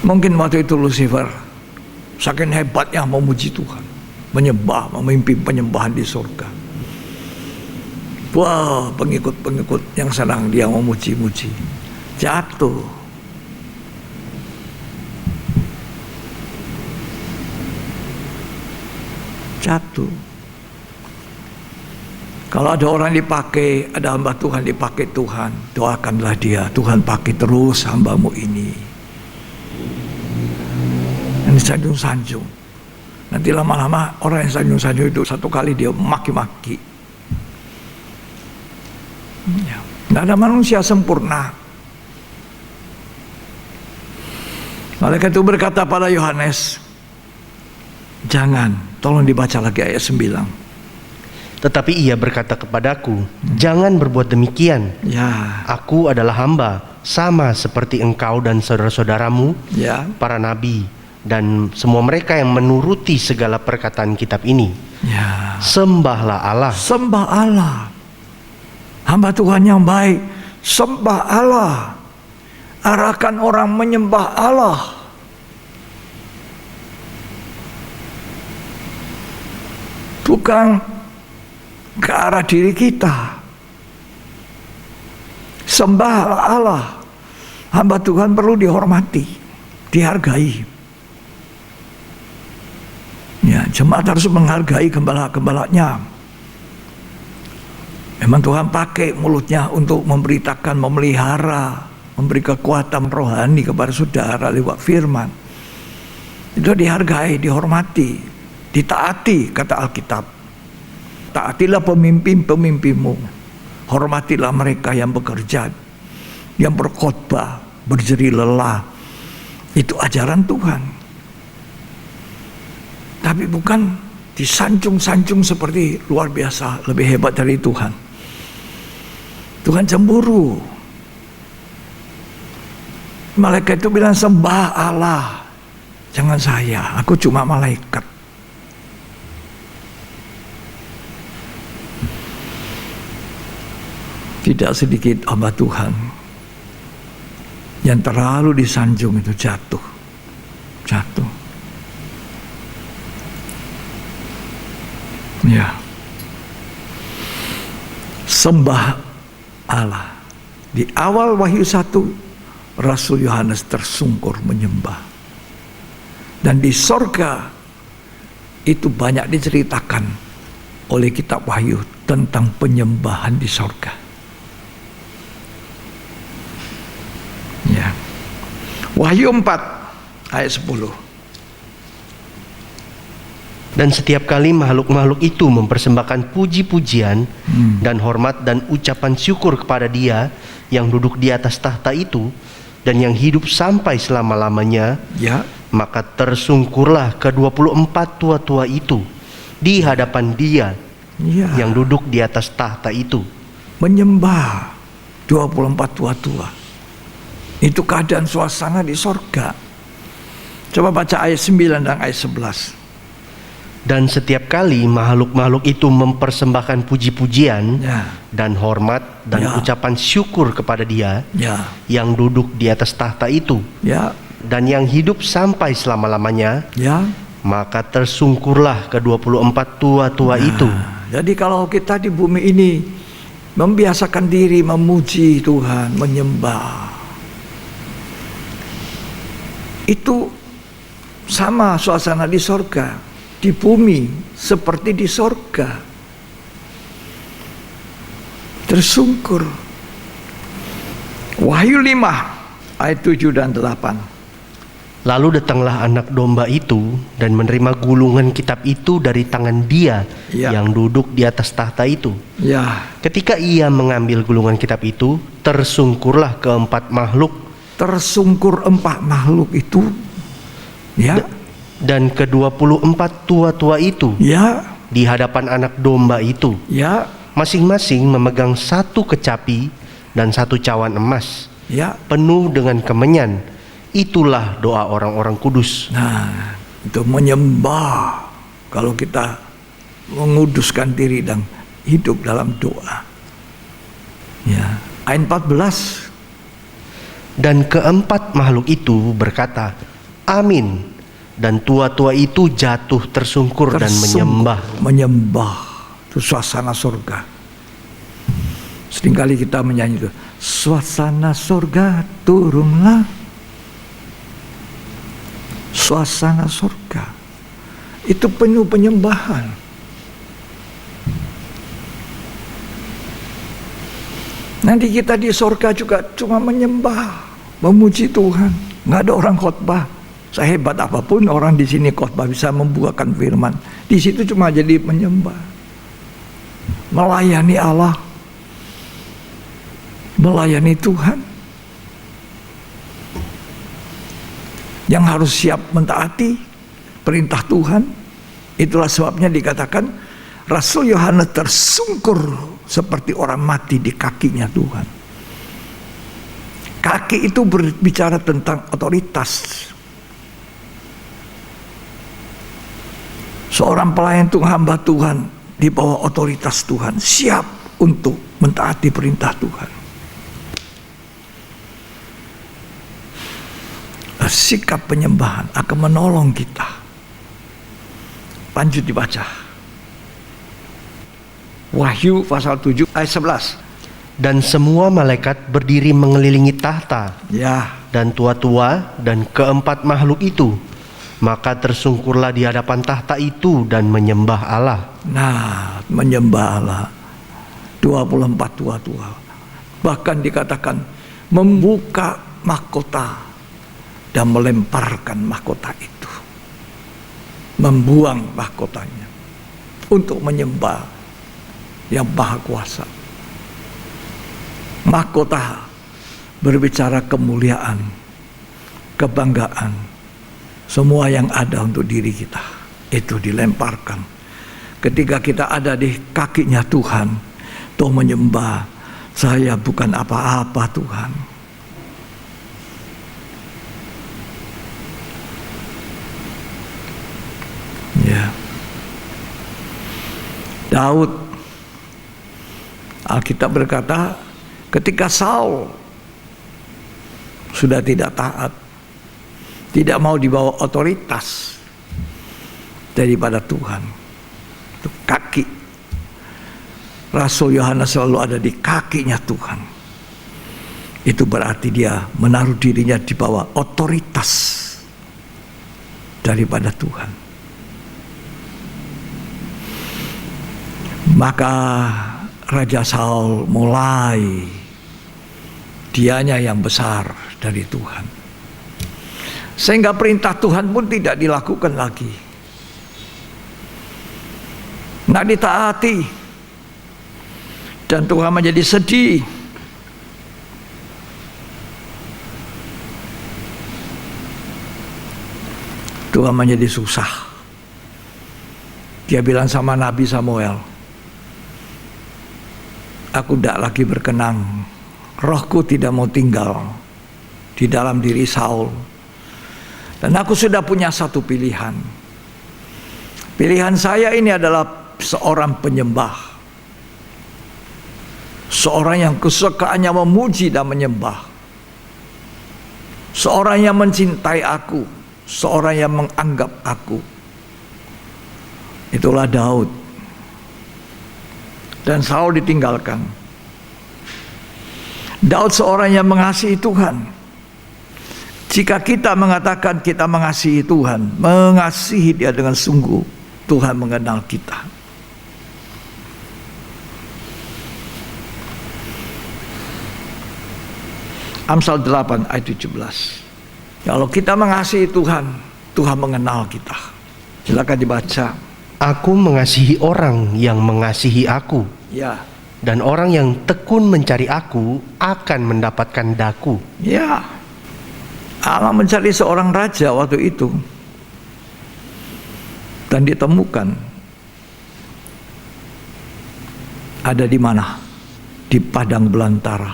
Mungkin waktu itu Lucifer saking hebatnya memuji Tuhan, menyembah, memimpin penyembahan di surga. Wah, pengikut-pengikut yang senang dia memuji-muji jatuh. Jatuh. Kalau ada orang dipakai, ada hamba Tuhan dipakai Tuhan, doakanlah dia, Tuhan pakai terus hambamu ini. Yang sanjung-sanjung. Nanti lama-lama orang yang sanjung-sanjung itu satu kali dia maki-maki. Ya. Tidak ada manusia sempurna. Malaikat itu berkata pada Yohanes, jangan, tolong dibaca lagi ayat 9. Tetapi ia berkata kepadaku, jangan berbuat demikian. Ya, Aku adalah hamba, sama seperti engkau dan saudara-saudaramu, ya, para nabi, dan semua mereka yang menuruti segala perkataan kitab ini. ya. Sembahlah Allah. Sembah Allah. Hamba Tuhan yang baik, sembah Allah. Arahkan orang menyembah Allah. Bukan ke arah diri kita. Sembah Allah. Hamba Tuhan perlu dihormati, dihargai. Ya, jemaat harus menghargai gembala-gembalanya. Memang Tuhan pakai mulutnya untuk memberitakan, memelihara, memberi kekuatan rohani kepada saudara lewat firman. Itu dihargai, dihormati, ditaati, kata Alkitab. Taatilah pemimpin-pemimpinmu. Hormatilah mereka yang bekerja, yang berkhotbah, berjeri lelah. Itu ajaran Tuhan. Tapi bukan disanjung-sanjung seperti luar biasa, lebih hebat dari Tuhan. Tuhan cemburu. Malaikat itu bilang, sembah Allah, jangan saya, aku cuma malaikat. Tidak sedikit hamba Tuhan yang terlalu disanjung itu jatuh. Ya. Sembah Allah. Di awal Wahyu 1, Rasul Yohanes tersungkur menyembah. Dan di sorga itu banyak diceritakan oleh kitab Wahyu tentang penyembahan di sorga. Ya. Wahyu 4 ayat 10. Dan setiap kali makhluk-makhluk itu mempersembahkan puji-pujian dan hormat dan ucapan syukur kepada Dia yang duduk di atas tahta itu dan yang hidup sampai selama-lamanya, Ya. maka tersungkurlah ke-24 tua-tua itu di hadapan Dia Ya. yang duduk di atas tahta itu. Menyembah 24 tua-tua. Itu keadaan suasana di sorga. Coba baca ayat 9 dan ayat 11. Dan setiap kali makhluk-makhluk itu mempersembahkan puji-pujian Ya. dan hormat dan Ya. ucapan syukur kepada Dia Ya. yang duduk di atas tahta itu Ya. dan yang hidup sampai selama-lamanya, Ya. maka tersungkurlah ke-24 tua-tua itu. Jadi kalau kita di bumi ini membiasakan diri memuji Tuhan, menyembah, itu sama suasana di sorga. Di bumi seperti di sorga, tersungkur. Wahyu 5 ayat 7 dan 8. Lalu datanglah anak domba itu dan menerima gulungan kitab itu dari tangan Dia Ya. yang duduk di atas tahta itu. Ya, Ketika ia mengambil gulungan kitab itu, tersungkurlah keempat makhluk tersungkur 4 makhluk itu. Ya, dan ke-24 tua-tua itu ya, di hadapan anak domba itu, ya, masing-masing memegang satu kecapi dan satu cawan emas ya. penuh dengan kemenyan. Itulah doa orang-orang kudus. Nah, itu menyembah. Kalau kita menguduskan diri dan hidup dalam doa. Ya, ayat 14. Dan keempat makhluk itu berkata, Amin. Dan tua-tua itu jatuh tersungkur dan menyembah. Menyembah. Itu suasana surga. Seringkali kita menyanyi itu, suasana surga turunlah. Suasana surga itu penuh penyembahan. Nanti kita di surga juga cuma menyembah, memuji Tuhan. Nggak ada orang khotbah. Sehebat apapun orang di sini khotbah bisa membuahkan firman, di situ cuma jadi menyembah, melayani Allah, melayani Tuhan. Yang harus siap mentaati perintah Tuhan. Itulah sebabnya dikatakan Rasul Yohanes tersungkur seperti orang mati di kakinya Tuhan. Kaki itu berbicara tentang otoritas. Seorang pelayan Tuhan, hamba Tuhan di bawah otoritas Tuhan, siap untuk mentaati perintah Tuhan. Sikap penyembahan akan menolong kita. Lanjut dibaca. Wahyu pasal 7 ayat 11. Dan semua malaikat berdiri mengelilingi tahta, Ya, dan tua-tua dan keempat makhluk itu. Maka tersungkurlah di hadapan tahta itu dan menyembah Allah. nah, menyembah Allah. 24 tua-tua. Bahkan dikatakan membuka mahkota dan melemparkan mahkota itu, membuang mahkotanya untuk menyembah yang Maha Kuasa. Mahkota berbicara kemuliaan, kebanggaan, semua yang ada untuk diri kita itu dilemparkan. Ketika kita ada di kakinya Tuhan, Tuhan menyembah, saya bukan apa-apa Tuhan. Ya. Daud, Alkitab berkata, ketika Saul sudah tidak taat, tidak mau dibawa otoritas daripada Tuhan, itu kaki Rasul Yohanes selalu ada di kakinya Tuhan. Itu berarti dia menaruh dirinya di bawah otoritas daripada Tuhan. Maka Raja Saul mulai, dianya yang besar dari Tuhan, sehingga perintah Tuhan pun tidak dilakukan lagi, tidak ditaati, dan Tuhan menjadi sedih. Tuhan menjadi susah. Dia bilang sama Nabi Samuel, aku tidak lagi berkenan, rohku tidak mau tinggal di dalam diri Saul. Dan aku sudah punya satu pilihan. Pilihan saya ini adalah seorang penyembah, seorang yang kesukaannya memuji dan menyembah, seorang yang mencintai aku, seorang yang menganggap aku. Itulah Daud. Dan Saul ditinggalkan. Daud seorang yang mengasihi Tuhan. Jika kita mengatakan kita mengasihi Tuhan, mengasihi Dia dengan sungguh, Tuhan mengenal kita. Amsal 8 ayat 17. Kalau kita mengasihi Tuhan, Tuhan mengenal kita. Silakan dibaca. Aku mengasihi orang yang mengasihi aku, Ya, dan orang yang tekun mencari aku akan mendapatkan daku. ya. Allah mencari seorang raja waktu itu, dan ditemukan. Ada di mana? Di padang belantara,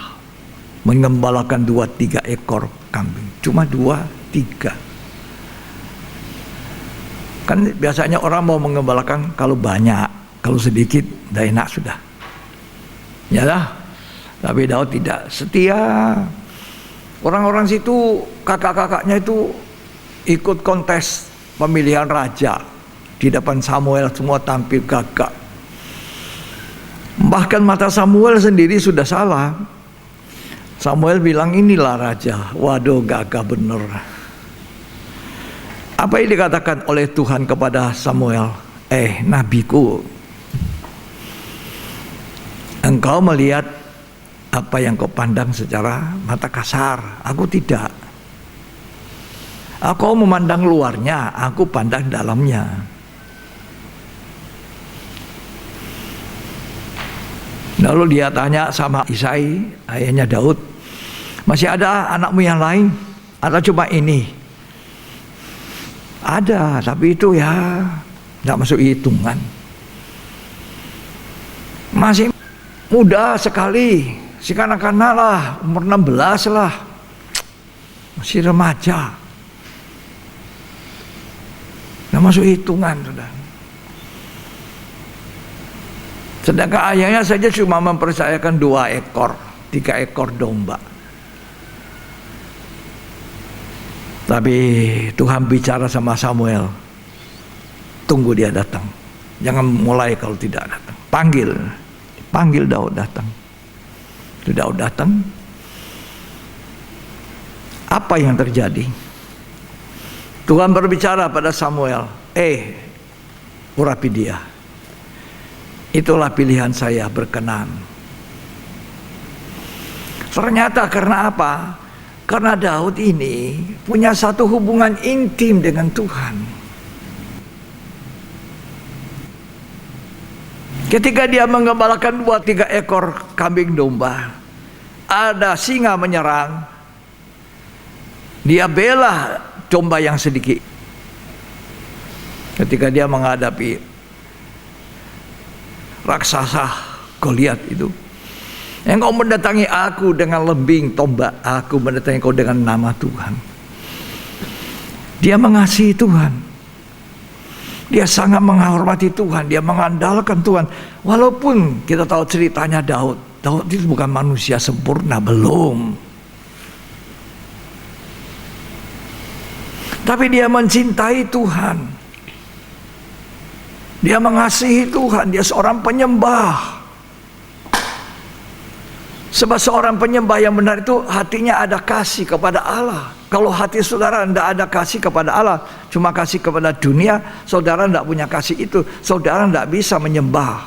mengembalakan 2-3 ekor kambing. Cuma 2-3. Kan biasanya orang mau mengembalakan kalau banyak, kalau sedikit dah enak sudah. Ya lah. Tapi Daud tidak, setia. Orang-orang situ, kakak-kakaknya itu ikut kontes pemilihan raja. Di depan Samuel semua tampil gagah. Bahkan mata Samuel sendiri sudah salah. Samuel bilang inilah raja. Waduh, gagah bener. Apa yang dikatakan oleh Tuhan kepada Samuel? Nabiku, engkau melihat apa yang kau pandang secara mata kasar. Aku tidak. Aku memandang luarnya, aku pandang dalamnya. Lalu dia tanya sama Isai, ayahnya Daud, masih ada anakmu yang lain? Atau cuma ini? Ada, tapi itu ya tidak masuk hitungan. Masih muda sekali, si kanak-kanak lah, umur 16 lah, masih remaja, tidak masuk hitungan, saudara. Sedangkan ayahnya saja cuma mempercayakan 2 ekor, 3 ekor domba. Tapi Tuhan bicara sama Samuel, tunggu dia datang. Jangan mulai kalau tidak datang. Panggil Daud datang. Daud datang. Apa yang terjadi? Tuhan berbicara pada Samuel, urapi dia. Itulah pilihan saya, berkenan. Ternyata karena apa? Karena Daud ini punya satu hubungan intim dengan Tuhan. Ketika dia menggembalakan 2-3 ekor kambing domba, ada singa menyerang, dia bela domba yang sedikit. Ketika dia menghadapi raksasa Goliat itu, engkau mendatangi aku dengan lembing tombak, aku mendatangi kau dengan nama Tuhan. Dia mengasihi Tuhan, dia sangat menghormati Tuhan, dia mengandalkan Tuhan. Walaupun kita tahu ceritanya Daud itu bukan manusia sempurna, belum. Tapi dia mencintai Tuhan. Dia mengasihi Tuhan, dia seorang penyembah. Sebab seorang penyembah yang benar itu hatinya ada kasih kepada Allah. Kalau hati saudara tidak ada kasih kepada Allah, cuma kasih kepada dunia, saudara tidak punya kasih itu, saudara tidak bisa menyembah.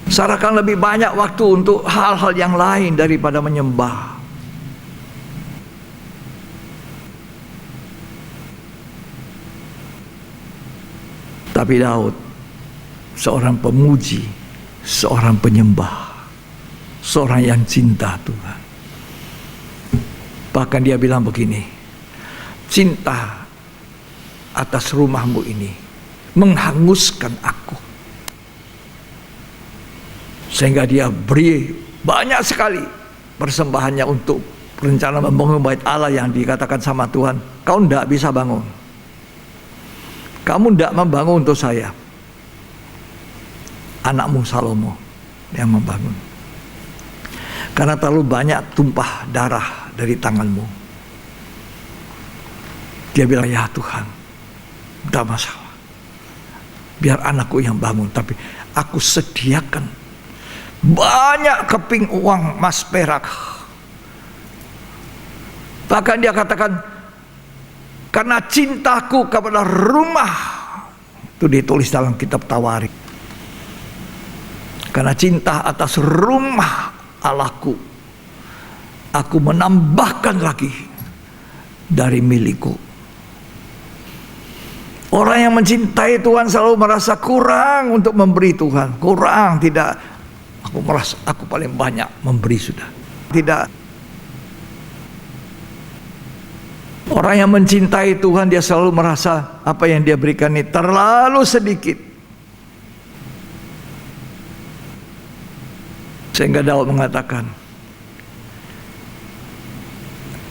Serahkan lebih banyak waktu untuk hal-hal yang lain daripada menyembah. Tapi Daud seorang pemuji, seorang penyembah, seorang yang cinta Tuhan. Bahkan dia bilang begini, cinta atas rumahmu ini menghanguskan aku. Sehingga dia beri banyak sekali persembahannya untuk rencana membangun bait Allah yang dikatakan sama Tuhan, kau tidak bisa bangun. Kamu tidak membangun untuk saya. Anakmu Salomo yang membangun. Karena terlalu banyak tumpah darah dari tanganmu. Dia bilang, ya Tuhan, tidak masalah. Biar anakku yang bangun, tapi aku sediakan banyak keping uang emas perak. Bahkan dia katakan, karena cintaku kepada rumah, itu ditulis dalam kitab Tawarik. Karena cinta atas rumah Allahku, aku menambahkan lagi dari milikku. Orang yang mencintai Tuhan selalu merasa kurang untuk memberi Tuhan. Kurang, tidak. Aku merasa aku paling banyak memberi sudah. Tidak. Orang yang mencintai Tuhan, dia selalu merasa apa yang dia berikan ini terlalu sedikit. Sehingga Daud mengatakan,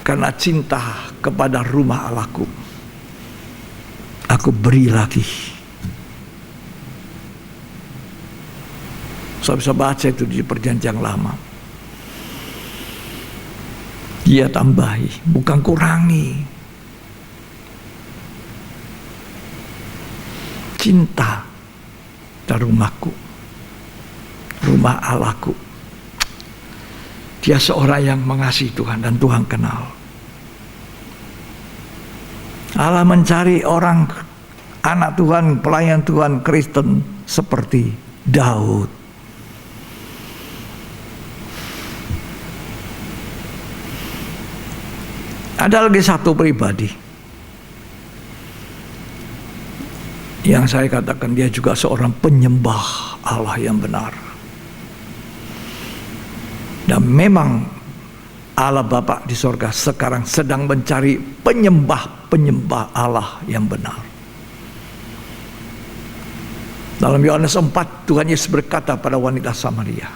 karena cinta kepada rumah Allahku, aku beri lagi. Saya bisa baca itu di Perjanjian Lama. Dia tambahi, bukan kurangi. Cinta dan rumahku, rumah Allahku. Dia seorang yang mengasihi Tuhan dan Tuhan kenal. Allah mencari orang, anak Tuhan, pelayan Tuhan Kristen seperti Daud. Ada lagi satu pribadi yang saya katakan dia juga seorang penyembah Allah yang benar. Dan memang Allah Bapa di sorga sekarang sedang mencari penyembah-penyembah Allah yang benar. Dalam Yohanes 4, Tuhan Yesus berkata pada wanita Samaria,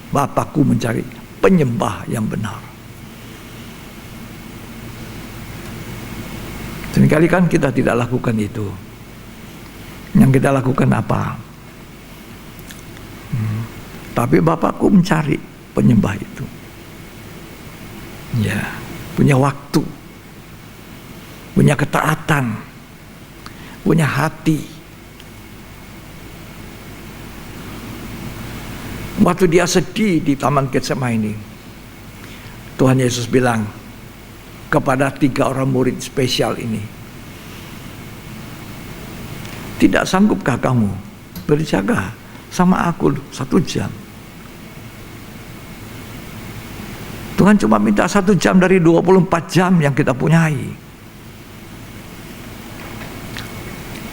Bapakku mencari penyembah yang benar. Seringkali kan kita tidak lakukan itu. Yang kita lakukan apa? Tapi Bapakku mencari penyembah itu. Ya, punya waktu, punya ketaatan, punya hati. Waktu dia sedih di Taman Getsemani, Tuhan Yesus bilang kepada 3 orang murid spesial ini, tidak sanggupkah kamu berjaga sama aku 1 jam? Tuhan cuma minta 1 jam dari 24 jam yang kita punyai.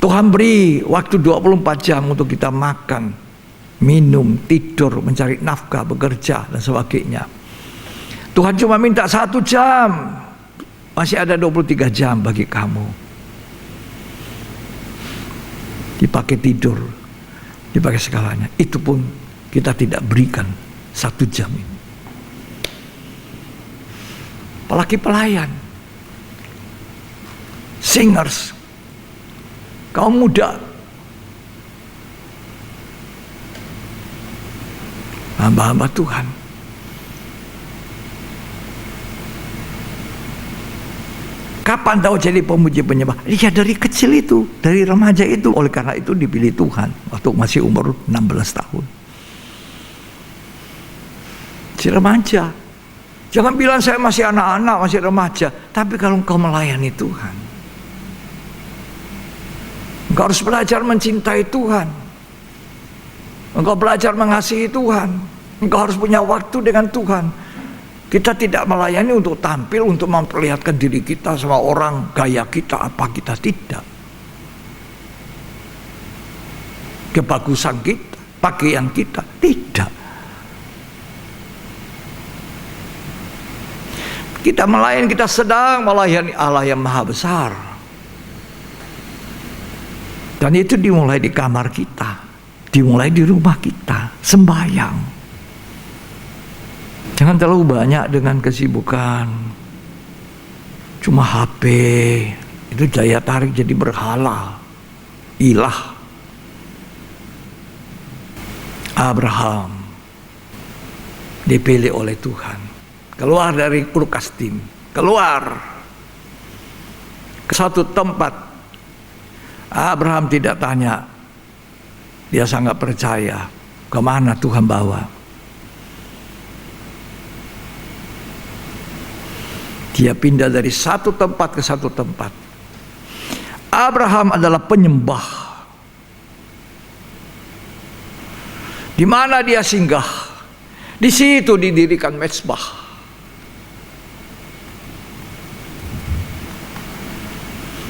Tuhan beri waktu 24 jam untuk kita makan, minum, tidur, mencari nafkah, bekerja, dan sebagainya. Tuhan cuma minta 1 jam. Masih ada 23 jam bagi kamu. Dipakai tidur, dipakai segalanya. Itu pun kita tidak berikan 1 jam ini. Apalagi pelayan, singers, kaum muda, hamba-hamba Tuhan. Kapan tahu jadi pemuji penyembah? Iya, dari kecil itu, dari remaja itu. Oleh karena itu dipilih Tuhan waktu masih umur 16 tahun. Si remaja. Jangan bilang saya masih anak-anak, masih remaja. Tapi kalau engkau melayani Tuhan, engkau harus belajar mencintai Tuhan. Engkau belajar mengasihi Tuhan. Engkau harus punya waktu dengan Tuhan. Kita tidak melayani untuk tampil, untuk memperlihatkan diri kita sama orang, gaya kita apa, kita tidak. Kebagusan kita, pakaian kita, tidak. Kita melayani, kita sedang melayani Allah yang maha besar. Dan itu dimulai di kamar kita, dimulai di rumah kita, sembahyang. Jangan terlalu banyak dengan kesibukan. Cuma HP, itu daya tarik jadi berhala, ilah. Abraham dipilih oleh Tuhan. Keluar dari Urkasdim, keluar ke satu tempat. Abraham tidak tanya, dia sangat percaya kemana Tuhan bawa. Dia pindah dari satu tempat ke satu tempat. Abraham adalah penyembah. Di mana dia singgah, di situ didirikan mezbah.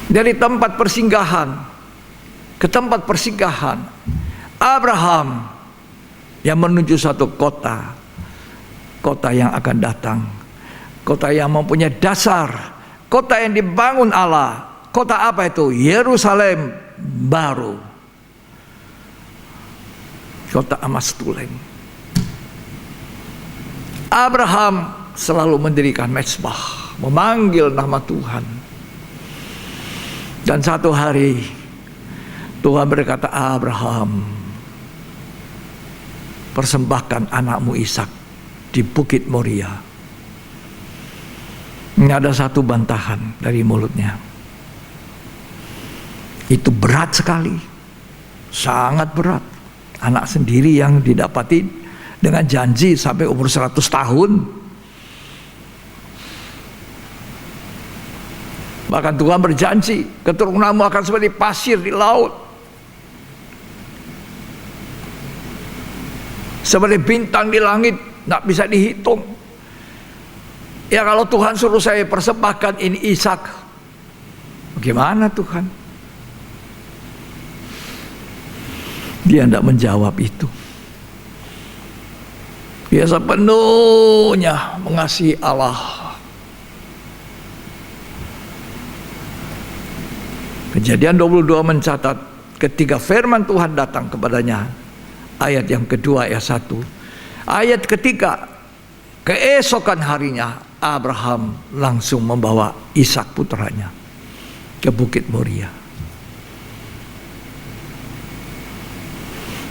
Dari tempat persinggahan ke tempat persinggahan, Abraham yang menuju satu kota, kota yang akan datang, kota yang mempunyai dasar, kota yang dibangun Allah. Kota apa itu? Yerusalem baru, kota emas tulen. Abraham selalu mendirikan mezbah, memanggil nama Tuhan. Dan satu hari Tuhan berkata, Abraham, persembahkan anakmu Ishak di Bukit Moria. Ini ada satu bantahan dari mulutnya. Itu berat sekali, sangat berat. Anak sendiri yang didapati dengan janji sampai umur 100 tahun. Bahkan Tuhan berjanji, keturunanmu akan seperti pasir di laut, seperti bintang di langit, tidak bisa dihitung. Ya kalau Tuhan suruh saya persembahkan ini Ishak, bagaimana Tuhan? Dia tidak menjawab itu. Dia sepenuhnya mengasihi Allah. Kejadian 22 mencatat ketika firman Tuhan datang kepadanya, ayat yang kedua ayat 1. Ayat ketiga, keesokan harinya Abraham langsung membawa Ishak putranya ke Bukit Moria.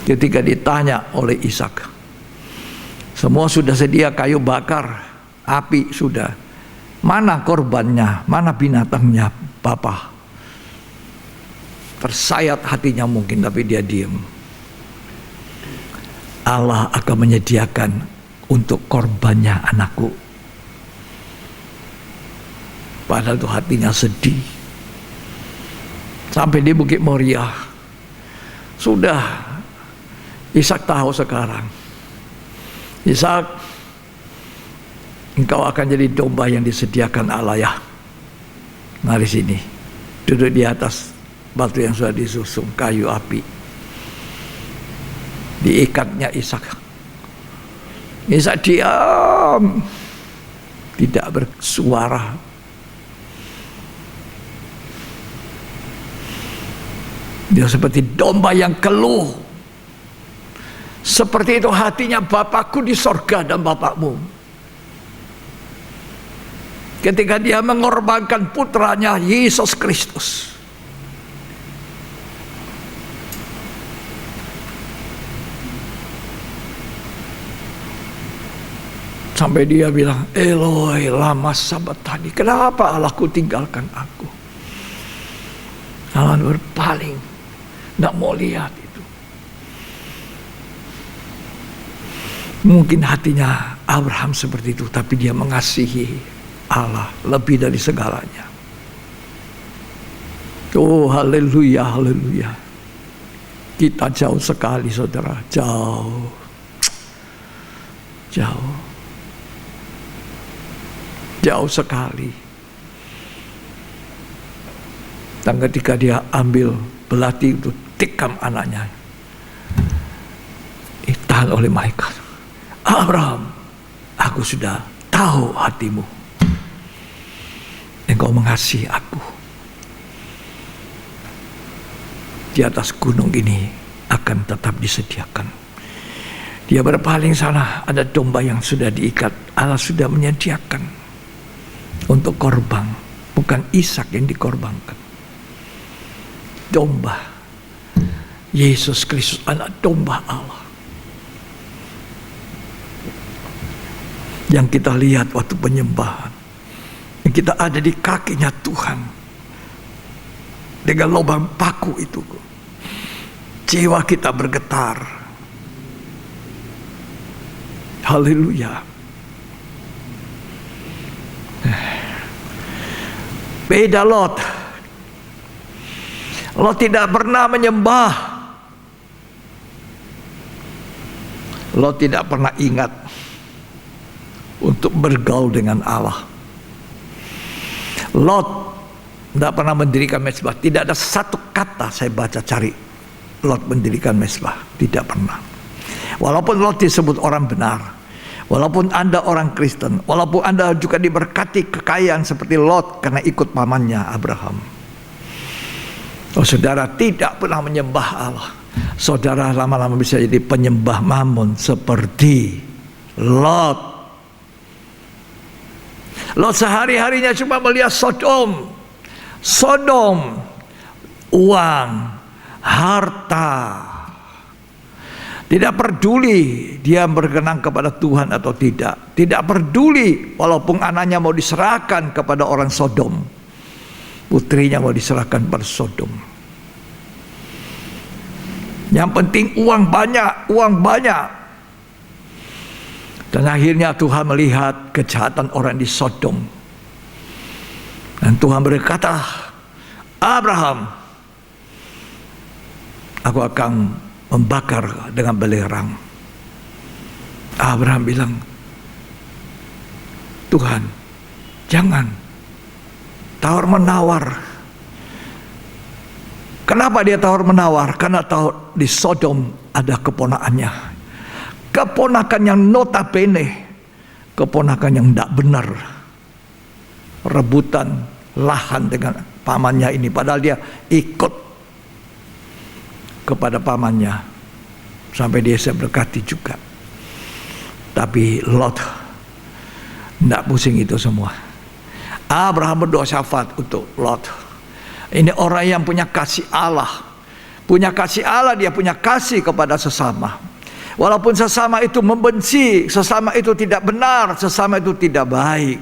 Ketika ditanya oleh Ishak, semua sudah sedia kayu bakar, api sudah, mana korbannya, mana binatangnya Bapa? Tersayat hatinya mungkin, tapi dia diam. Allah akan menyediakan untuk korbannya anakku. Padahal itu hatinya sedih. Sampai di Bukit Moria, sudah Ishak tahu sekarang, Ishak, engkau akan jadi domba yang disediakan Allah ya. Mari sini, duduk di atas batu yang sudah disusun kayu api. Diikatnya Ishak. Ishak diam, tidak bersuara. Dia seperti domba yang keluh. Seperti itu hatinya Bapakku di sorga dan Bapakmu. Ketika dia mengorbankan putranya Yesus Kristus. Sampai dia bilang, Eloi lama sabachthani. Kenapa Allahku tinggalkan aku? Allah berpaling, tidak mau lihat itu. Mungkin hatinya Abraham seperti itu, tapi dia mengasihi Allah lebih dari segalanya. Oh haleluya, haleluya. Kita jauh sekali saudara, jauh. Jauh sekali. Dan ketika dia ambil belati untuk tikam anaknya, ditahan oleh malaikat. Abraham, aku sudah tahu hatimu. Engkau mengasihi aku. Di atas gunung ini akan tetap disediakan. Dia berpaling sana, ada domba yang sudah diikat. Allah sudah menyediakan untuk korban, bukan Ishak yang dikorbankan. Domba Yesus Kristus, anak domba Allah, yang kita lihat waktu penyembahan, yang kita ada di kakinya Tuhan dengan lubang paku itu, jiwa kita bergetar. Haleluya. Beda Lot. Lot tidak pernah menyembah. Lot tidak pernah ingat untuk bergaul dengan Allah. Lot tidak pernah mendirikan mezbah. Tidak ada satu kata saya baca cari Lot mendirikan mezbah. Tidak pernah. Walaupun Lot disebut orang benar, walaupun Anda orang Kristen, walaupun Anda juga diberkati kekayaan seperti Lot karena ikut pamannya Abraham, oh saudara tidak pernah menyembah Allah. Saudara lama-lama bisa jadi penyembah mammon seperti Lot. Lot sehari-harinya cuma melihat Sodom, uang, harta. Tidak peduli dia berkenan kepada Tuhan atau tidak. Tidak peduli walaupun anaknya mau diserahkan kepada orang Sodom. Putrinya mau diserahkan pada Sodom. Yang penting uang banyak, uang banyak. Dan akhirnya Tuhan melihat kejahatan orang di Sodom. Dan Tuhan berkata, Abraham, aku akan membakar dengan belerang. Abraham bilang, Tuhan, jangan tawar-menawar. Kenapa dia tawar-menawar? Karena tahu di Sodom ada keponakannya. Keponakan yang notabene, keponakan yang tidak benar. Rebutan lahan dengan pamannya ini. Padahal dia ikut kepada pamannya sampai dia berkati juga. Tapi Lot tidak pusing itu semua. Abraham berdoa syafaat untuk Lot. Ini orang yang punya kasih Allah. Punya kasih Allah, dia punya kasih kepada sesama. Walaupun sesama itu membenci, sesama itu tidak benar, sesama itu tidak baik.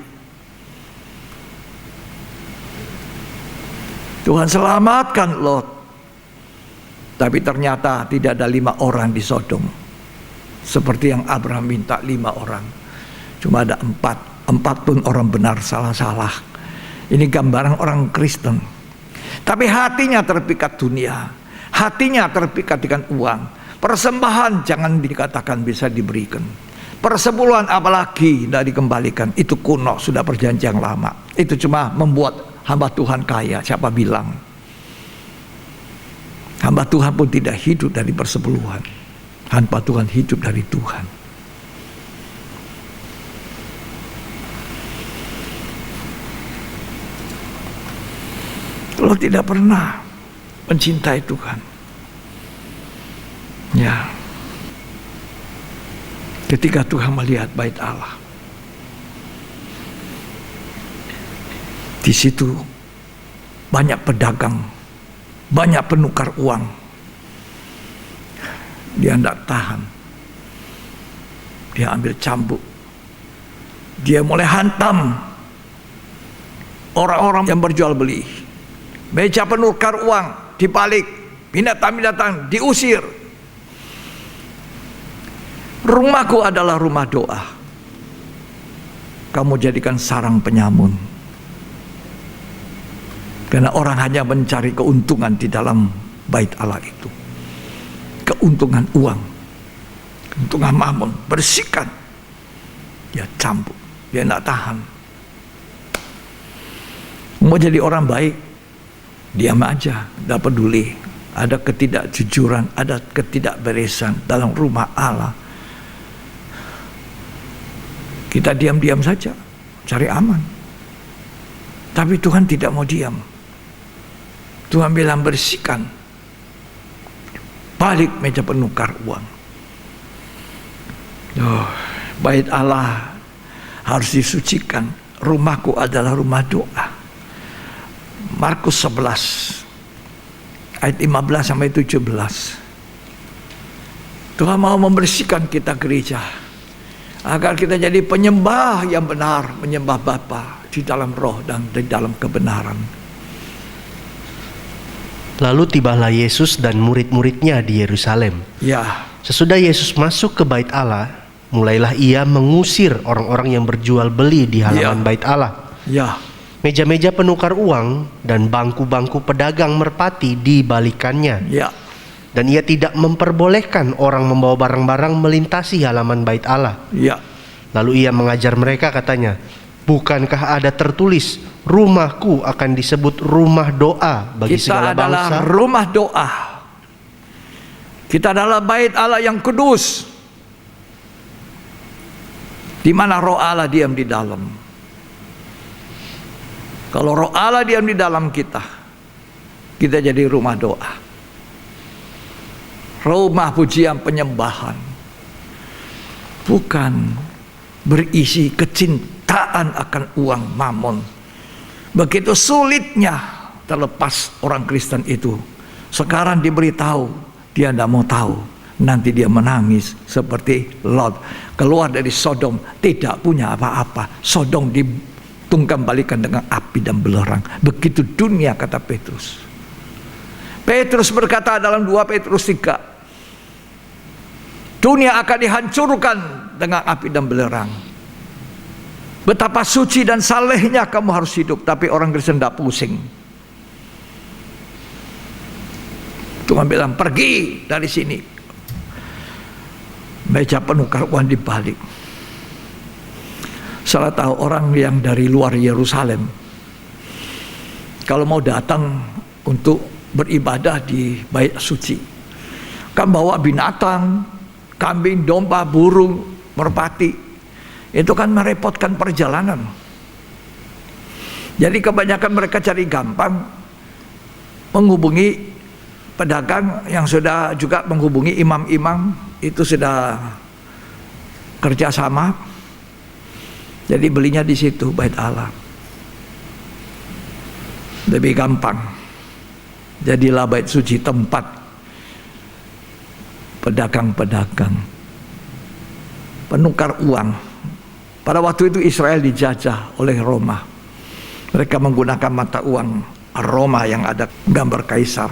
Tuhan selamatkan Lot. Tapi ternyata tidak ada 5 orang di Sodom. Seperti yang Abraham minta 5 orang. Cuma ada 4. 4 pun orang benar, salah-salah. Ini gambaran orang Kristen. Tapi hatinya terpikat dunia. Hatinya terpikat dengan uang. Persembahan jangan dikatakan bisa diberikan. Persepuluhan apalagi tidak dikembalikan. Itu kuno, sudah perjanjian lama. Itu cuma membuat hamba Tuhan kaya. Siapa bilang? Hamba Tuhan pun tidak hidup dari persepuluhan. Hamba Tuhan hidup dari Tuhan. Kalau tidak pernah mencintai Tuhan, ya, ketika Tuhan melihat bait Allah, di situ banyak pedagang, banyak penukar uang. Dia tidak tahan. Dia ambil cambuk. Dia mulai hantam orang-orang yang berjual beli. Meja penukar uang dibalik, binatang-binatang diusir. Rumahku adalah rumah doa. Kamu jadikan sarang penyamun. Karena orang hanya mencari keuntungan di dalam bait Allah itu. Keuntungan uang, keuntungan mammon, bersihkan. Dia cambuk, dia tidak tahan. Mau jadi orang baik, diam aja, tidak peduli. Ada ketidakjujuran, ada ketidakberesan dalam rumah Allah. Kita diam-diam saja, cari aman. Tapi Tuhan tidak mau diam. Tuhan bilang bersihkan. Balik meja penukar uang. Bait Allah harus disucikan. Rumahku adalah rumah doa. Markus 11 ayat 15 sampai 17. Tuhan mau membersihkan kita gereja agar kita jadi penyembah yang benar, menyembah Bapa di dalam roh dan di dalam kebenaran. Lalu tibalah Yesus dan murid-muridnya di Yerusalem. Ya, Sesudah Yesus masuk ke bait Allah, mulailah ia mengusir orang-orang yang berjual beli di halaman bait Allah. ya, Meja-meja penukar uang dan bangku-bangku pedagang merpati dibalikannya. ya. Dan ia tidak memperbolehkan orang membawa barang-barang melintasi halaman bait Allah. Ya, Lalu ia mengajar mereka, katanya, bukankah ada tertulis, rumahku akan disebut rumah doa bagi segala kita adalah bangsa? rumah doa. Kita adalah bait Allah yang kudus, di mana roh Allah diam di dalam. Kalau roh Allah diam di dalam kita, kita jadi rumah doa, rumah pujian penyembahan, bukan berisi kecintaan akan uang mammon. Begitu sulitnya terlepas orang Kristen itu. Sekarang diberitahu, dia tidak mau tahu. nanti dia menangis seperti Lot. Keluar dari Sodom tidak punya apa-apa. Sodom ditunggang balikan dengan api dan belerang. Begitu dunia, kata Petrus. Petrus berkata dalam 2 Petrus 3, dunia akan dihancurkan dengan api dan belerang. Betapa suci dan salehnya kamu harus hidup, tapi orang Kristen tidak pusing. Tuhan bilang, pergi dari sini. Meja penukar uang dibalik. Salah tahu orang yang dari luar Yerusalem, kalau mau datang untuk beribadah di bait suci, kan bawa binatang, kambing, domba, burung, merpati. Itu kan merepotkan perjalanan. Jadi kebanyakan mereka cari gampang, menghubungi pedagang yang sudah juga menghubungi imam-imam, itu sudah kerjasama. Jadi belinya di situ, bait Allah. Lebih gampang. Jadilah bait suci tempat pedagang-pedagang, penukar uang. Pada waktu itu Israel dijajah oleh Roma. Mereka menggunakan mata uang Roma yang ada gambar kaisar.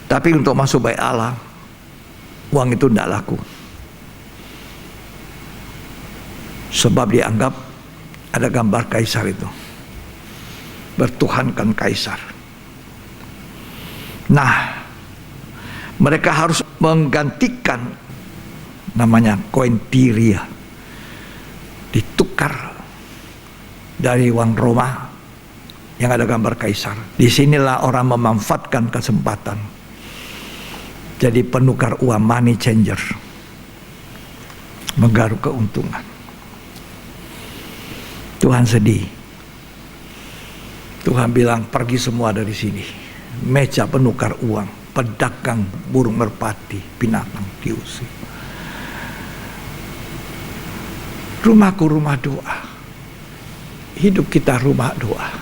Tapi untuk masuk bait Allah, uang itu tidak laku. Sebab dianggap ada gambar kaisar itu. Bertuhankan kaisar. Nah, mereka harus menggantikan namanya koin Tiria. Ditukar dari uang Roma yang ada gambar kaisar. Disinilah orang memanfaatkan kesempatan. Jadi penukar uang, money changer. Menggaruk keuntungan. Tuhan sedih. Tuhan bilang, pergi semua dari sini. Meja penukar uang, pedagang burung merpati, binatang diusir. Rumahku rumah doa. Hidup kita rumah doa.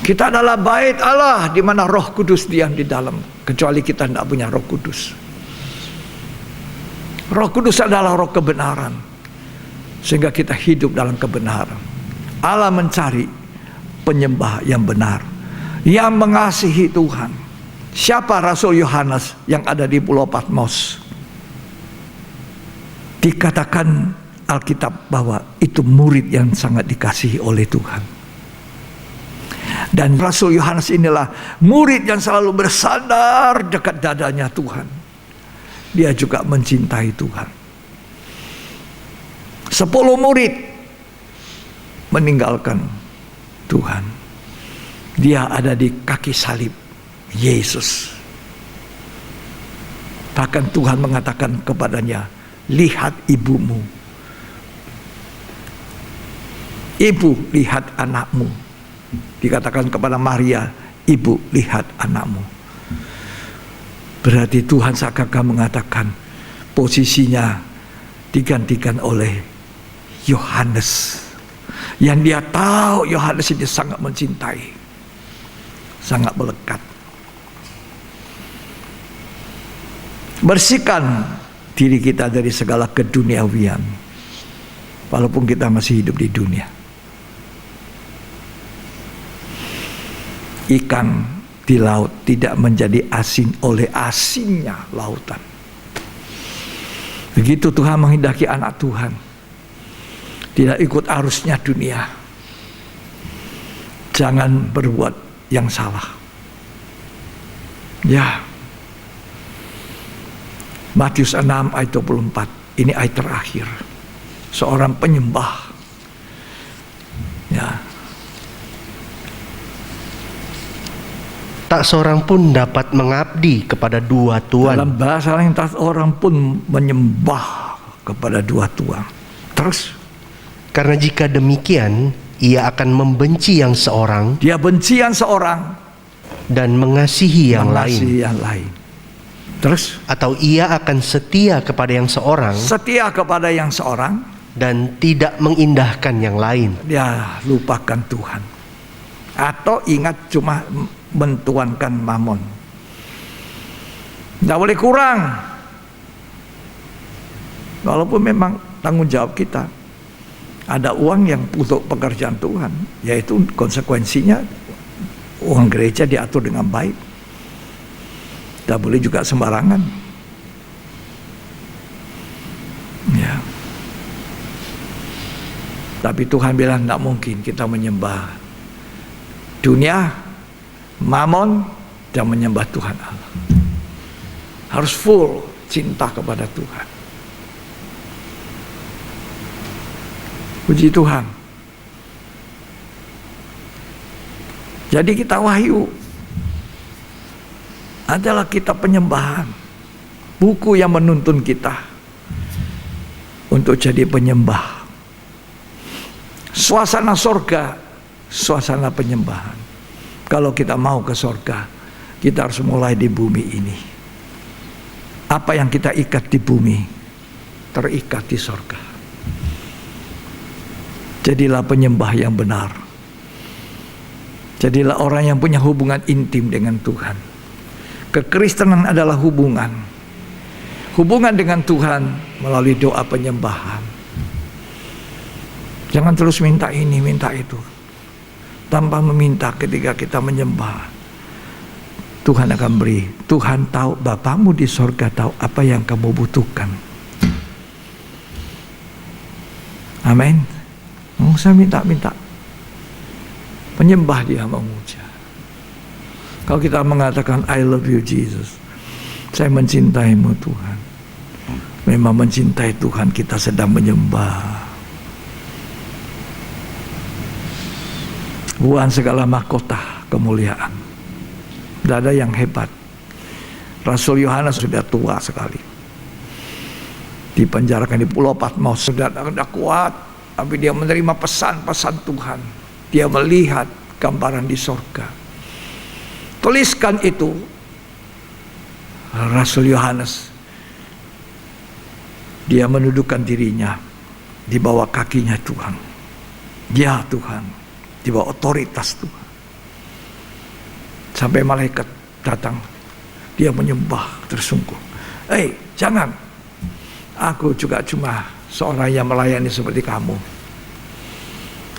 Kita adalah bait Allah di mana Roh Kudus diam di dalam. Kecuali kita tidak punya Roh Kudus. Roh Kudus adalah roh kebenaran. Sehingga kita hidup dalam kebenaran. Allah mencari penyembah yang benar, yang mengasihi Tuhan. Siapa Rasul Yohanes yang ada di Pulau Patmos? Dikatakan Alkitab bahwa itu murid yang sangat dikasihi oleh Tuhan. Dan Rasul Yohanes inilah murid yang selalu bersandar dekat dadanya Tuhan. Dia juga mencintai Tuhan. 10 murid meninggalkan Tuhan. Dia ada di kaki salib Yesus. Bahkan Tuhan mengatakan kepadanya, lihat ibumu. Ibu, lihat anakmu. Dikatakan kepada Maria, ibu, lihat anakmu. Berarti Tuhan seakan-akan mengatakan posisinya digantikan oleh Yohanes. Yang dia tahu Yohanes ini sangat mencintai, sangat melekat. Bersihkan diri kita dari segala keduniawian, walaupun kita masih hidup di dunia. Ikan di laut tidak menjadi asing oleh asinnya lautan. Begitu Tuhan menghendaki anak Tuhan, tidak ikut arusnya dunia. Jangan berbuat yang salah. Ya. Matius 6 ayat 24. Ini ayat terakhir. Seorang penyembah. Ya. Tak seorang pun dapat mengabdi kepada dua tuan. Dalam bahasa lain, tak seorang pun menyembah kepada dua tuan. Terus? Karena jika demikian, ia akan membenci yang seorang, dia benci yang seorang, dan mengasihi yang lain. Terus? Atau ia akan setia kepada yang seorang, dan tidak mengindahkan yang lain. Dia lupakan Tuhan. Atau ingat cuma mentuankan mamon. Tidak boleh kurang. Walaupun memang tanggung jawab kita, ada uang yang untuk pekerjaan Tuhan, yaitu konsekuensinya uang gereja diatur dengan baik. Tidak boleh juga sembarangan. Ya. Tapi Tuhan bilang tidak mungkin kita menyembah dunia, mamon, dan menyembah Tuhan Allah. Harus full cinta kepada Tuhan. Puji Tuhan. Jadi kita Wahyu adalah kitab penyembahan, buku yang menuntun kita untuk jadi penyembah. Suasana sorga, suasana penyembahan. Kalau kita mau ke sorga, kita harus mulai di bumi ini. Apa yang kita ikat di bumi, terikat di sorga. Jadilah penyembah yang benar. Jadilah orang yang punya hubungan intim dengan Tuhan. Kekristenan adalah hubungan. Hubungan dengan Tuhan melalui doa penyembahan. Jangan terus minta ini, minta itu. Tanpa meminta ketika kita menyembah, Tuhan akan beri. Tuhan tahu, Bapamu di sorga tahu apa yang kamu butuhkan. Amin. Saya minta-minta. Penyembah dia memuja. Kalau kita mengatakan I love you Jesus, saya mencintaimu Tuhan. Memang mencintai Tuhan, kita sedang menyembah. Bukan segala mahkota kemuliaan. Tidak ada yang hebat. Rasul Yohanes sudah tua sekali. Dipenjarakan di Pulau Patmos, sudah kuat. Tapi dia menerima pesan-pesan Tuhan. Dia melihat gambaran di sorga. Tuliskan itu. Rasul Yohanes. Dia menundukkan dirinya di bawah kakinya Tuhan. Ya Tuhan. Di bawah otoritas Tuhan. Sampai malaikat datang. Dia menyembah tersungkur. Jangan. Aku juga cuma seorang yang melayani seperti kamu.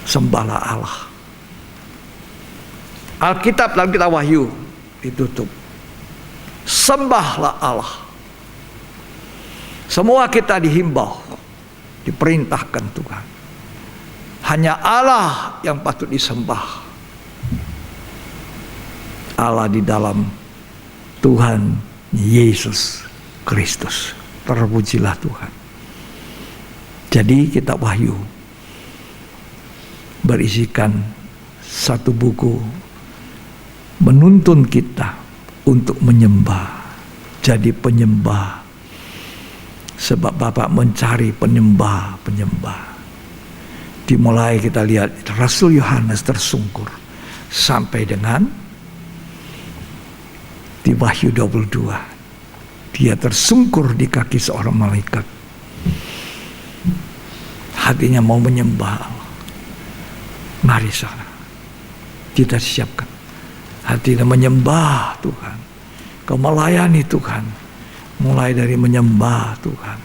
Sembahlah Allah. Alkitab dalam kitab Wahyu ditutup. Sembahlah Allah. Semua kita dihimbau, diperintahkan Tuhan. Hanya Allah yang patut disembah. Allah di dalam Tuhan Yesus Kristus. Terpujilah Tuhan. Jadi kitab Wahyu berisikan satu buku menuntun kita untuk menyembah, jadi penyembah. Sebab Bapa mencari penyembah. Dimulai kita lihat Rasul Yohanes tersungkur sampai dengan di Wahyu 22. Dia tersungkur di kaki seorang malaikat. Hatinya mau menyembah Allah. Mari sana. Kita siapkan. Hatinya menyembah Tuhan. Kau melayani Tuhan. Mulai dari menyembah Tuhan.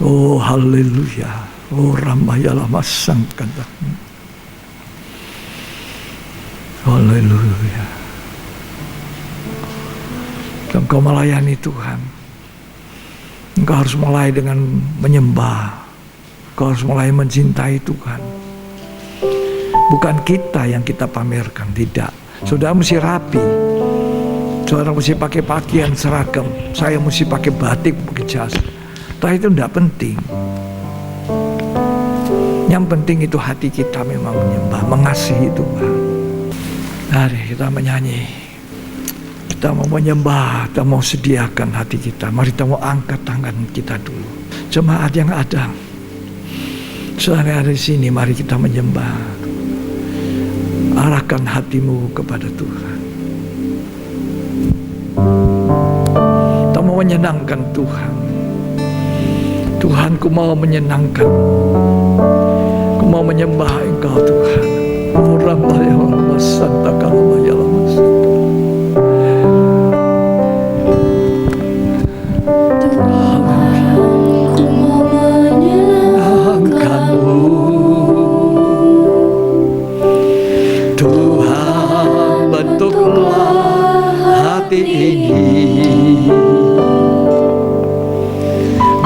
Oh haleluya. Oh ramayalah masangkan. Haleluya. Engkau melayani Tuhan. Engkau harus mulai dengan menyembah. Engkau harus mulai mencintai Tuhan. Bukan kita yang kita pamerkan, tidak. Saudara mesti rapi. Saudara mesti pakai pakaian seragam. Saya mesti pakai batik, pakai jas. Tapi itu tidak penting. Yang penting itu hati kita memang menyembah, mengasihi Tuhan. Mari kita menyanyi. Kita mau menyembah, kita mau sediakan hati kita. Mari kita mau angkat tangan kita dulu. Jemaat yang ada, saudara ada di sini, mari kita menyembah. Arahkan hatimu kepada Tuhan. Kita mau menyenangkan Tuhan. Tuhan, ku mau menyenangkan. Ku mau menyembah Engkau Tuhan. Rambah ya Allah, Santa Kalama ya Allah. hati ini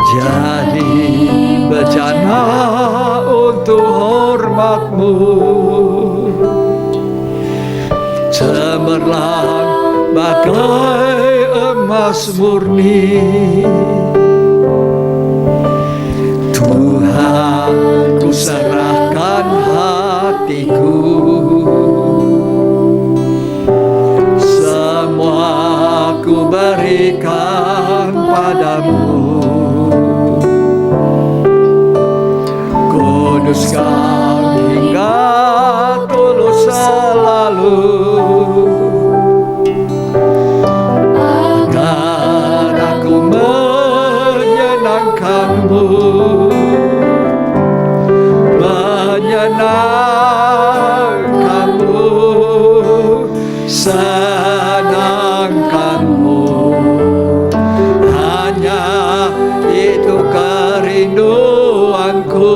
jadi bejana untuk hormat-Mu, cemerlang bagai emas murni. Tuhan, ku serahkan hatiku, semua ku berikan padamu. Kuduskan hingga tulus selalu, agar aku menyenangkan-Mu, menyenangkan-Mu, senangkan-Mu. Hanya itu kerinduanku,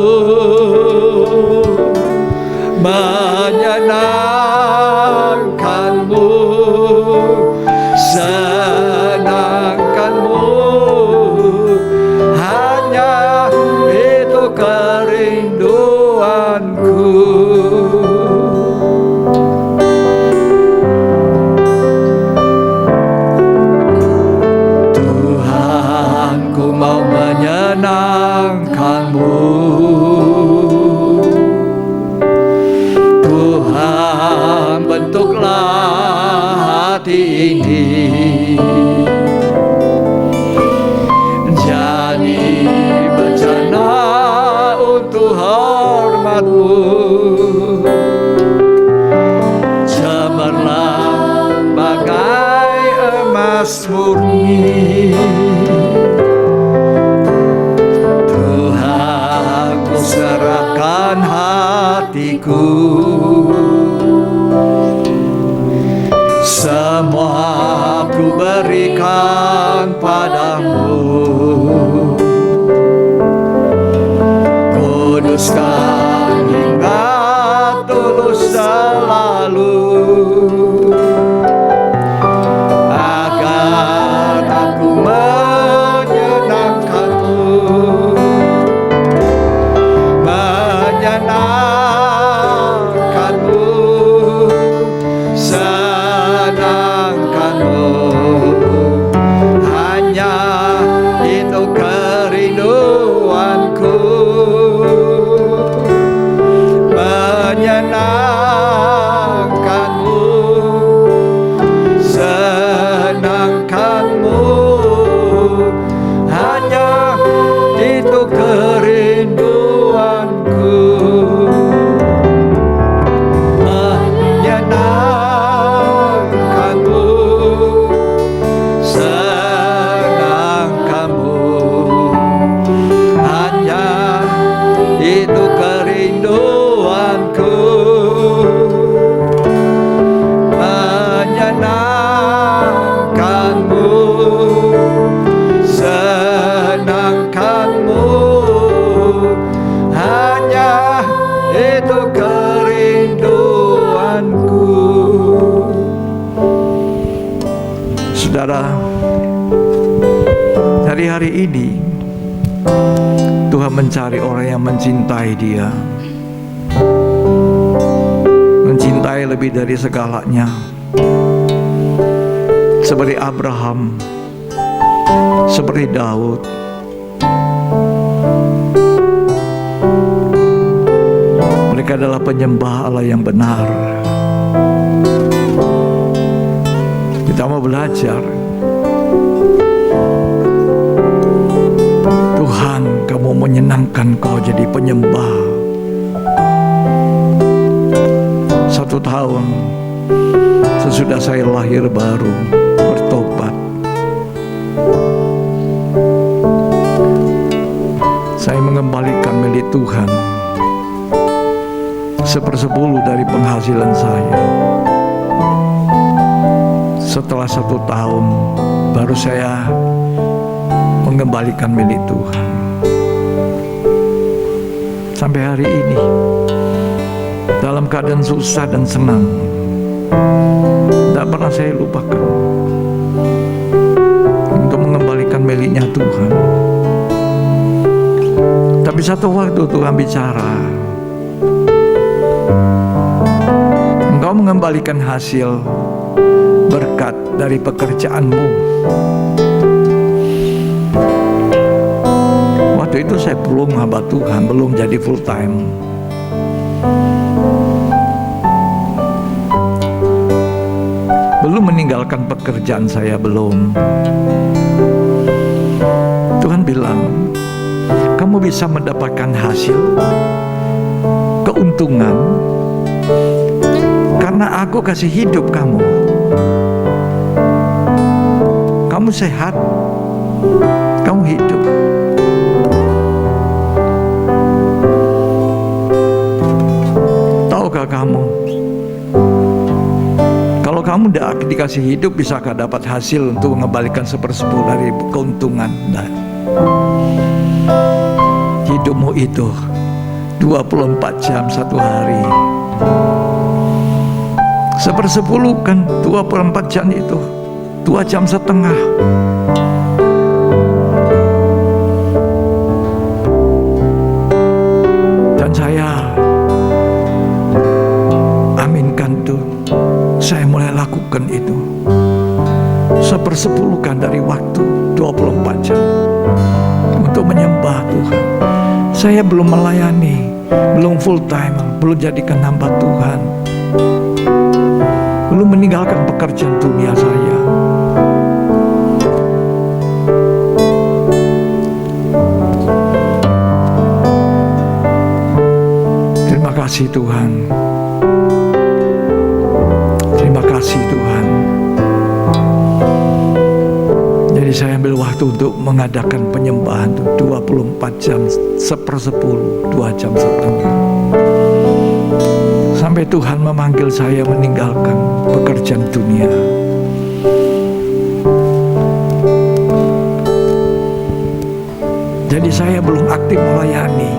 menyenangkan-Mu, senangkan-Mu. Hanya itu kerinduanku. Tuhan, ku mau menyenangkan-Mu. Tuhan, bentuklah hati ini jadi bejana untuk hormat-Mu, cemerlang bagai emas murni. Tuhan, ku serahkan hatiku, semua ku berikan padamu. Kuduskan hingga tulus selalu, agar aku menyenangkan-Mu, menyenangkan-Mu, senangkan-Mu. Hanya itu kerinduanku, menyenangkan-Mu, senangkan-Mu. Hanya itu kerinduanku, menyenangkan-Mu, senangkan-Mu. Hanya itu kerinduanku, menyenangkan-Mu, senangkan-Mu. Hanya itu kerinduanku. Saudara, hari-hari ini Tuhan mencari orang yang mencintai Dia, mencintai lebih dari segalanya, seperti Abraham, seperti Daud. Mereka adalah penyembah Allah yang benar. Kita mau belajar. Tuhan, kamu menyenangkan Kau jadi penyembah. 1 tahun sesudah saya lahir baru bertobat, saya mengembalikan milik Tuhan 1/10 dari penghasilan saya. Setelah 1 tahun baru saya mengembalikan milik Tuhan. Sampai hari ini dalam keadaan susah dan senang, tidak pernah saya lupakan. satu waktu Tuhan bicara, engkau mengembalikan hasil berkat dari pekerjaanmu. Waktu itu saya belum hamba Tuhan, belum jadi full time. Belum meninggalkan pekerjaan saya, belum. Tuhan bilang, kamu bisa mendapatkan hasil, keuntungan, karena aku kasih hidup kamu. Kamu sehat, kamu hidup. Tahukah kamu, kalau kamu tidak dikasih hidup, bisakah dapat hasil untuk mengembalikan 1/10 dari keuntungan? Nah, hidupmu itu 24 jam satu hari. 1/10 kan 24 jam itu 2 jam setengah. Dan saya aminkan tuh, saya mulai lakukan itu. 1/10 kan dari waktu 24 jam untuk menyembah Tuhan. Saya belum melayani, belum full time, belum jadikan hamba Tuhan, belum meninggalkan pekerjaan dunia saya. Terima kasih Tuhan. Terima kasih Tuhan. Jadi saya ambil waktu untuk mengadakan penyembahan 24 jam 1/10, 2 jam setengah. Sampai Tuhan memanggil saya meninggalkan pekerjaan dunia. Jadi saya belum aktif melayani.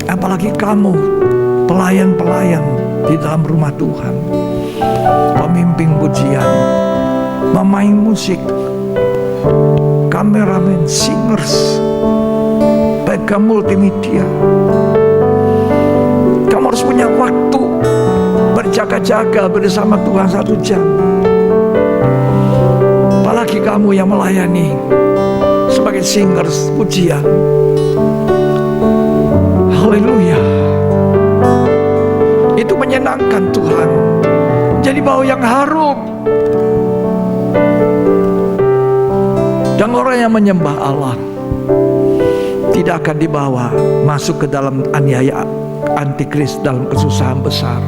Apalagi kamu, pelayan-pelayan di dalam rumah Tuhan, pemimpin pujian, pemain musik, kameramen, singers, pegang multimedia. Kamu harus punya waktu berjaga-jaga bersama Tuhan 1 jam. Apalagi kamu yang melayani sebagai singers pujian. Haleluya. Itu menyenangkan Tuhan. Jadi bau yang harum. Dan orang yang menyembah Allah tidak akan dibawa masuk ke dalam aniaya antikris, dalam kesusahan besar.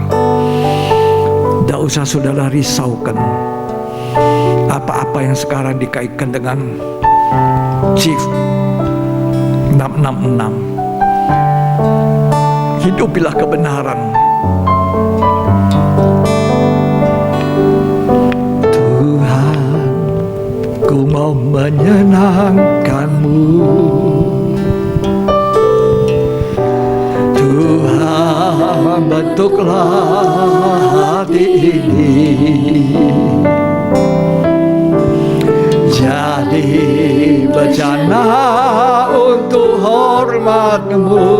Tidak usah saudara risaukan apa-apa yang sekarang dikaitkan dengan Chief 666. Hidupilah kebenaran. Tuhan, ku mau menyenangkanmu. Tuhan, bentuklah hati ini jadi bejana untuk hormat-Mu.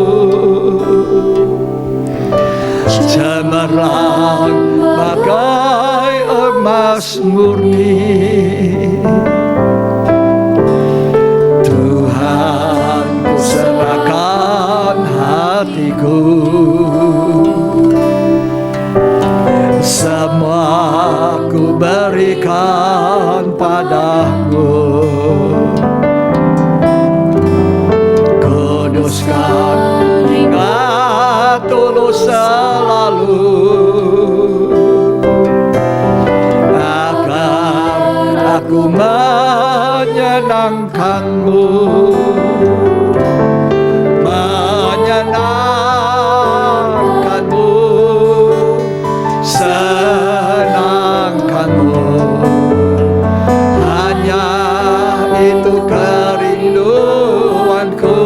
Cemerlang bagai emas murni. Tuhan, ku serahkan hatiku. Semua ku berikan padamu. Kuduskan hingga tulus selalu, agar aku menyenangkan-Mu. Menyenangkan-Mu, senangkan-Mu. Hanya itu kerinduanku.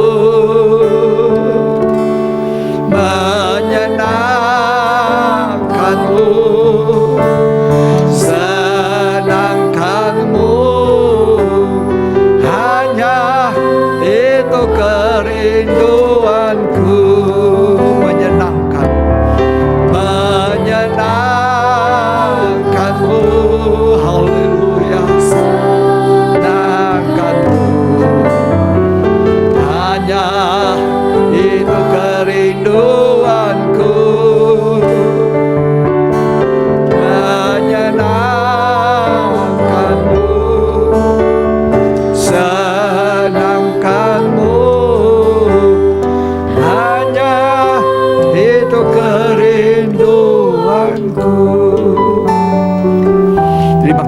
Menyenangkan-Mu, senangkan-Mu. Hanya itu kerinduanku.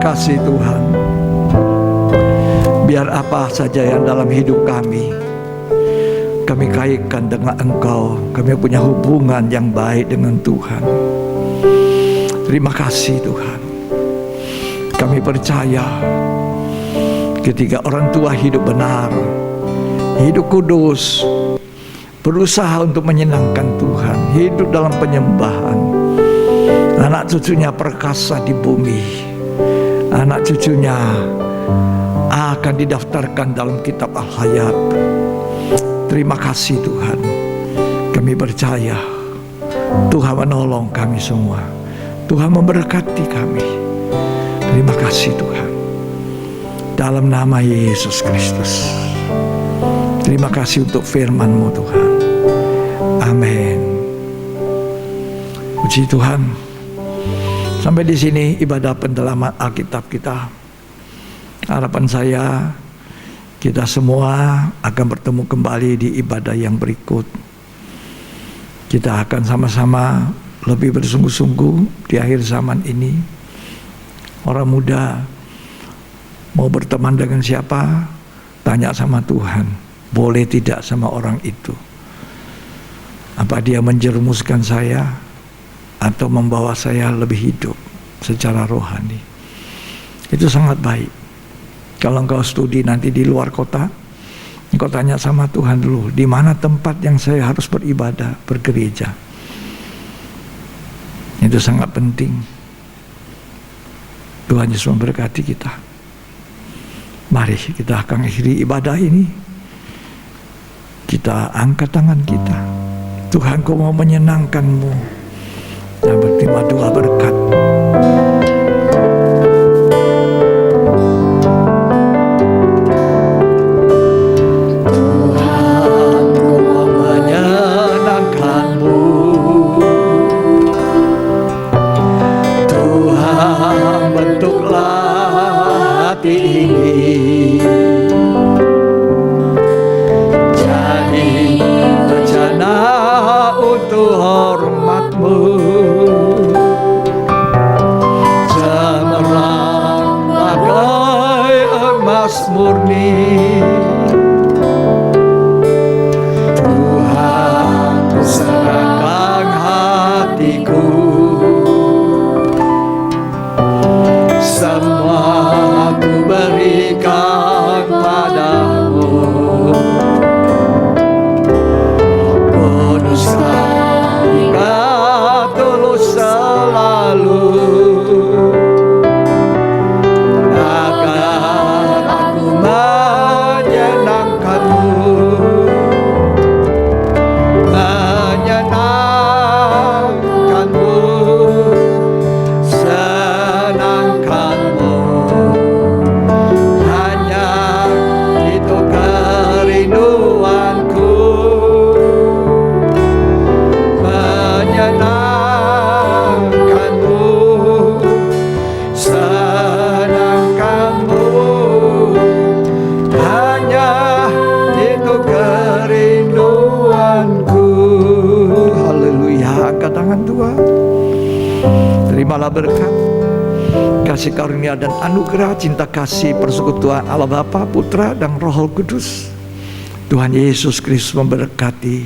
kasih Tuhan. Biar apa saja yang dalam hidup kami kaitkan dengan Engkau. Kami punya hubungan yang baik dengan Tuhan. Terima kasih Tuhan. Kami percaya ketika orang tua hidup benar, hidup kudus, berusaha untuk menyenangkan Tuhan, hidup dalam penyembahan, anak cucunya perkasa di bumi, anak cucunya akan didaftarkan dalam kitab Al-Hayat. Terima kasih Tuhan. Kami percaya Tuhan menolong kami semua. Tuhan memberkati kami. Terima kasih Tuhan. Dalam nama Yesus Kristus. Terima kasih untuk firman-Mu Tuhan. Amin. Puji Tuhan. Sampai di sini ibadah pendalaman Alkitab kita. Harapan saya kita semua akan bertemu kembali di ibadah yang berikut. Kita akan sama-sama lebih bersungguh-sungguh di akhir zaman ini. Orang muda mau berteman dengan siapa? Tanya sama Tuhan. Boleh tidak sama orang itu? Apa dia menjerumuskan saya atau membawa saya lebih hidup secara rohani? Itu sangat baik. Kalau engkau studi nanti di luar kota, engkau tanya sama Tuhan dulu, di mana tempat yang saya harus beribadah, bergereja. Itu sangat penting. Tuhan Yesus memberkati kita. Mari kita akan akhiri ibadah ini. Kita angkat tangan kita. Tuhan, Kau mau menyenangkan-Mu dan berterima doa berkat. Tuhan, Kau mau menyenangkan-Mu. Tuhan, bentuklah hati ini jadi bejana untuk hormat-Mu, cemerlang bagai emas murni. Tuhan, Ku serahkan hatiku, semua Ku berikan padamu. Kuduskan Engkau tulus selalu, agar aku menyenangkan-Mu, menyenangkan-Mu, senangkan-Mu. Hanya itu kerinduanku, menyenangkan-Mu, senangkan-Mu. Hanya itu kerinduanku. Haleluya. Angkat tangan Tuhan. Terimalah berkat, kasih karunia dan anugerah, cinta kasih persekutuan Allah Bapa, Putra dan Roh Kudus. Tuhan Yesus Kristus memberkati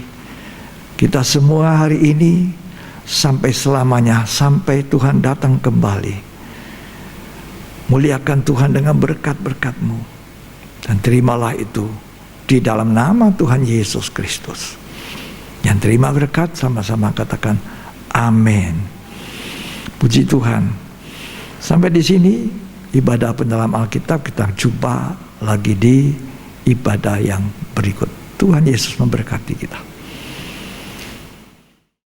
kita semua hari ini sampai selamanya, sampai Tuhan datang kembali. Muliakan Tuhan dengan berkat-berkat-Mu, dan terimalah itu di dalam nama Tuhan Yesus Kristus. Yang terima berkat sama-sama katakan amin. Puji Tuhan. Sampai di sini ibadah pendalam Alkitab. Kita jumpa lagi di ibadah yang berikut. Tuhan Yesus memberkati kita.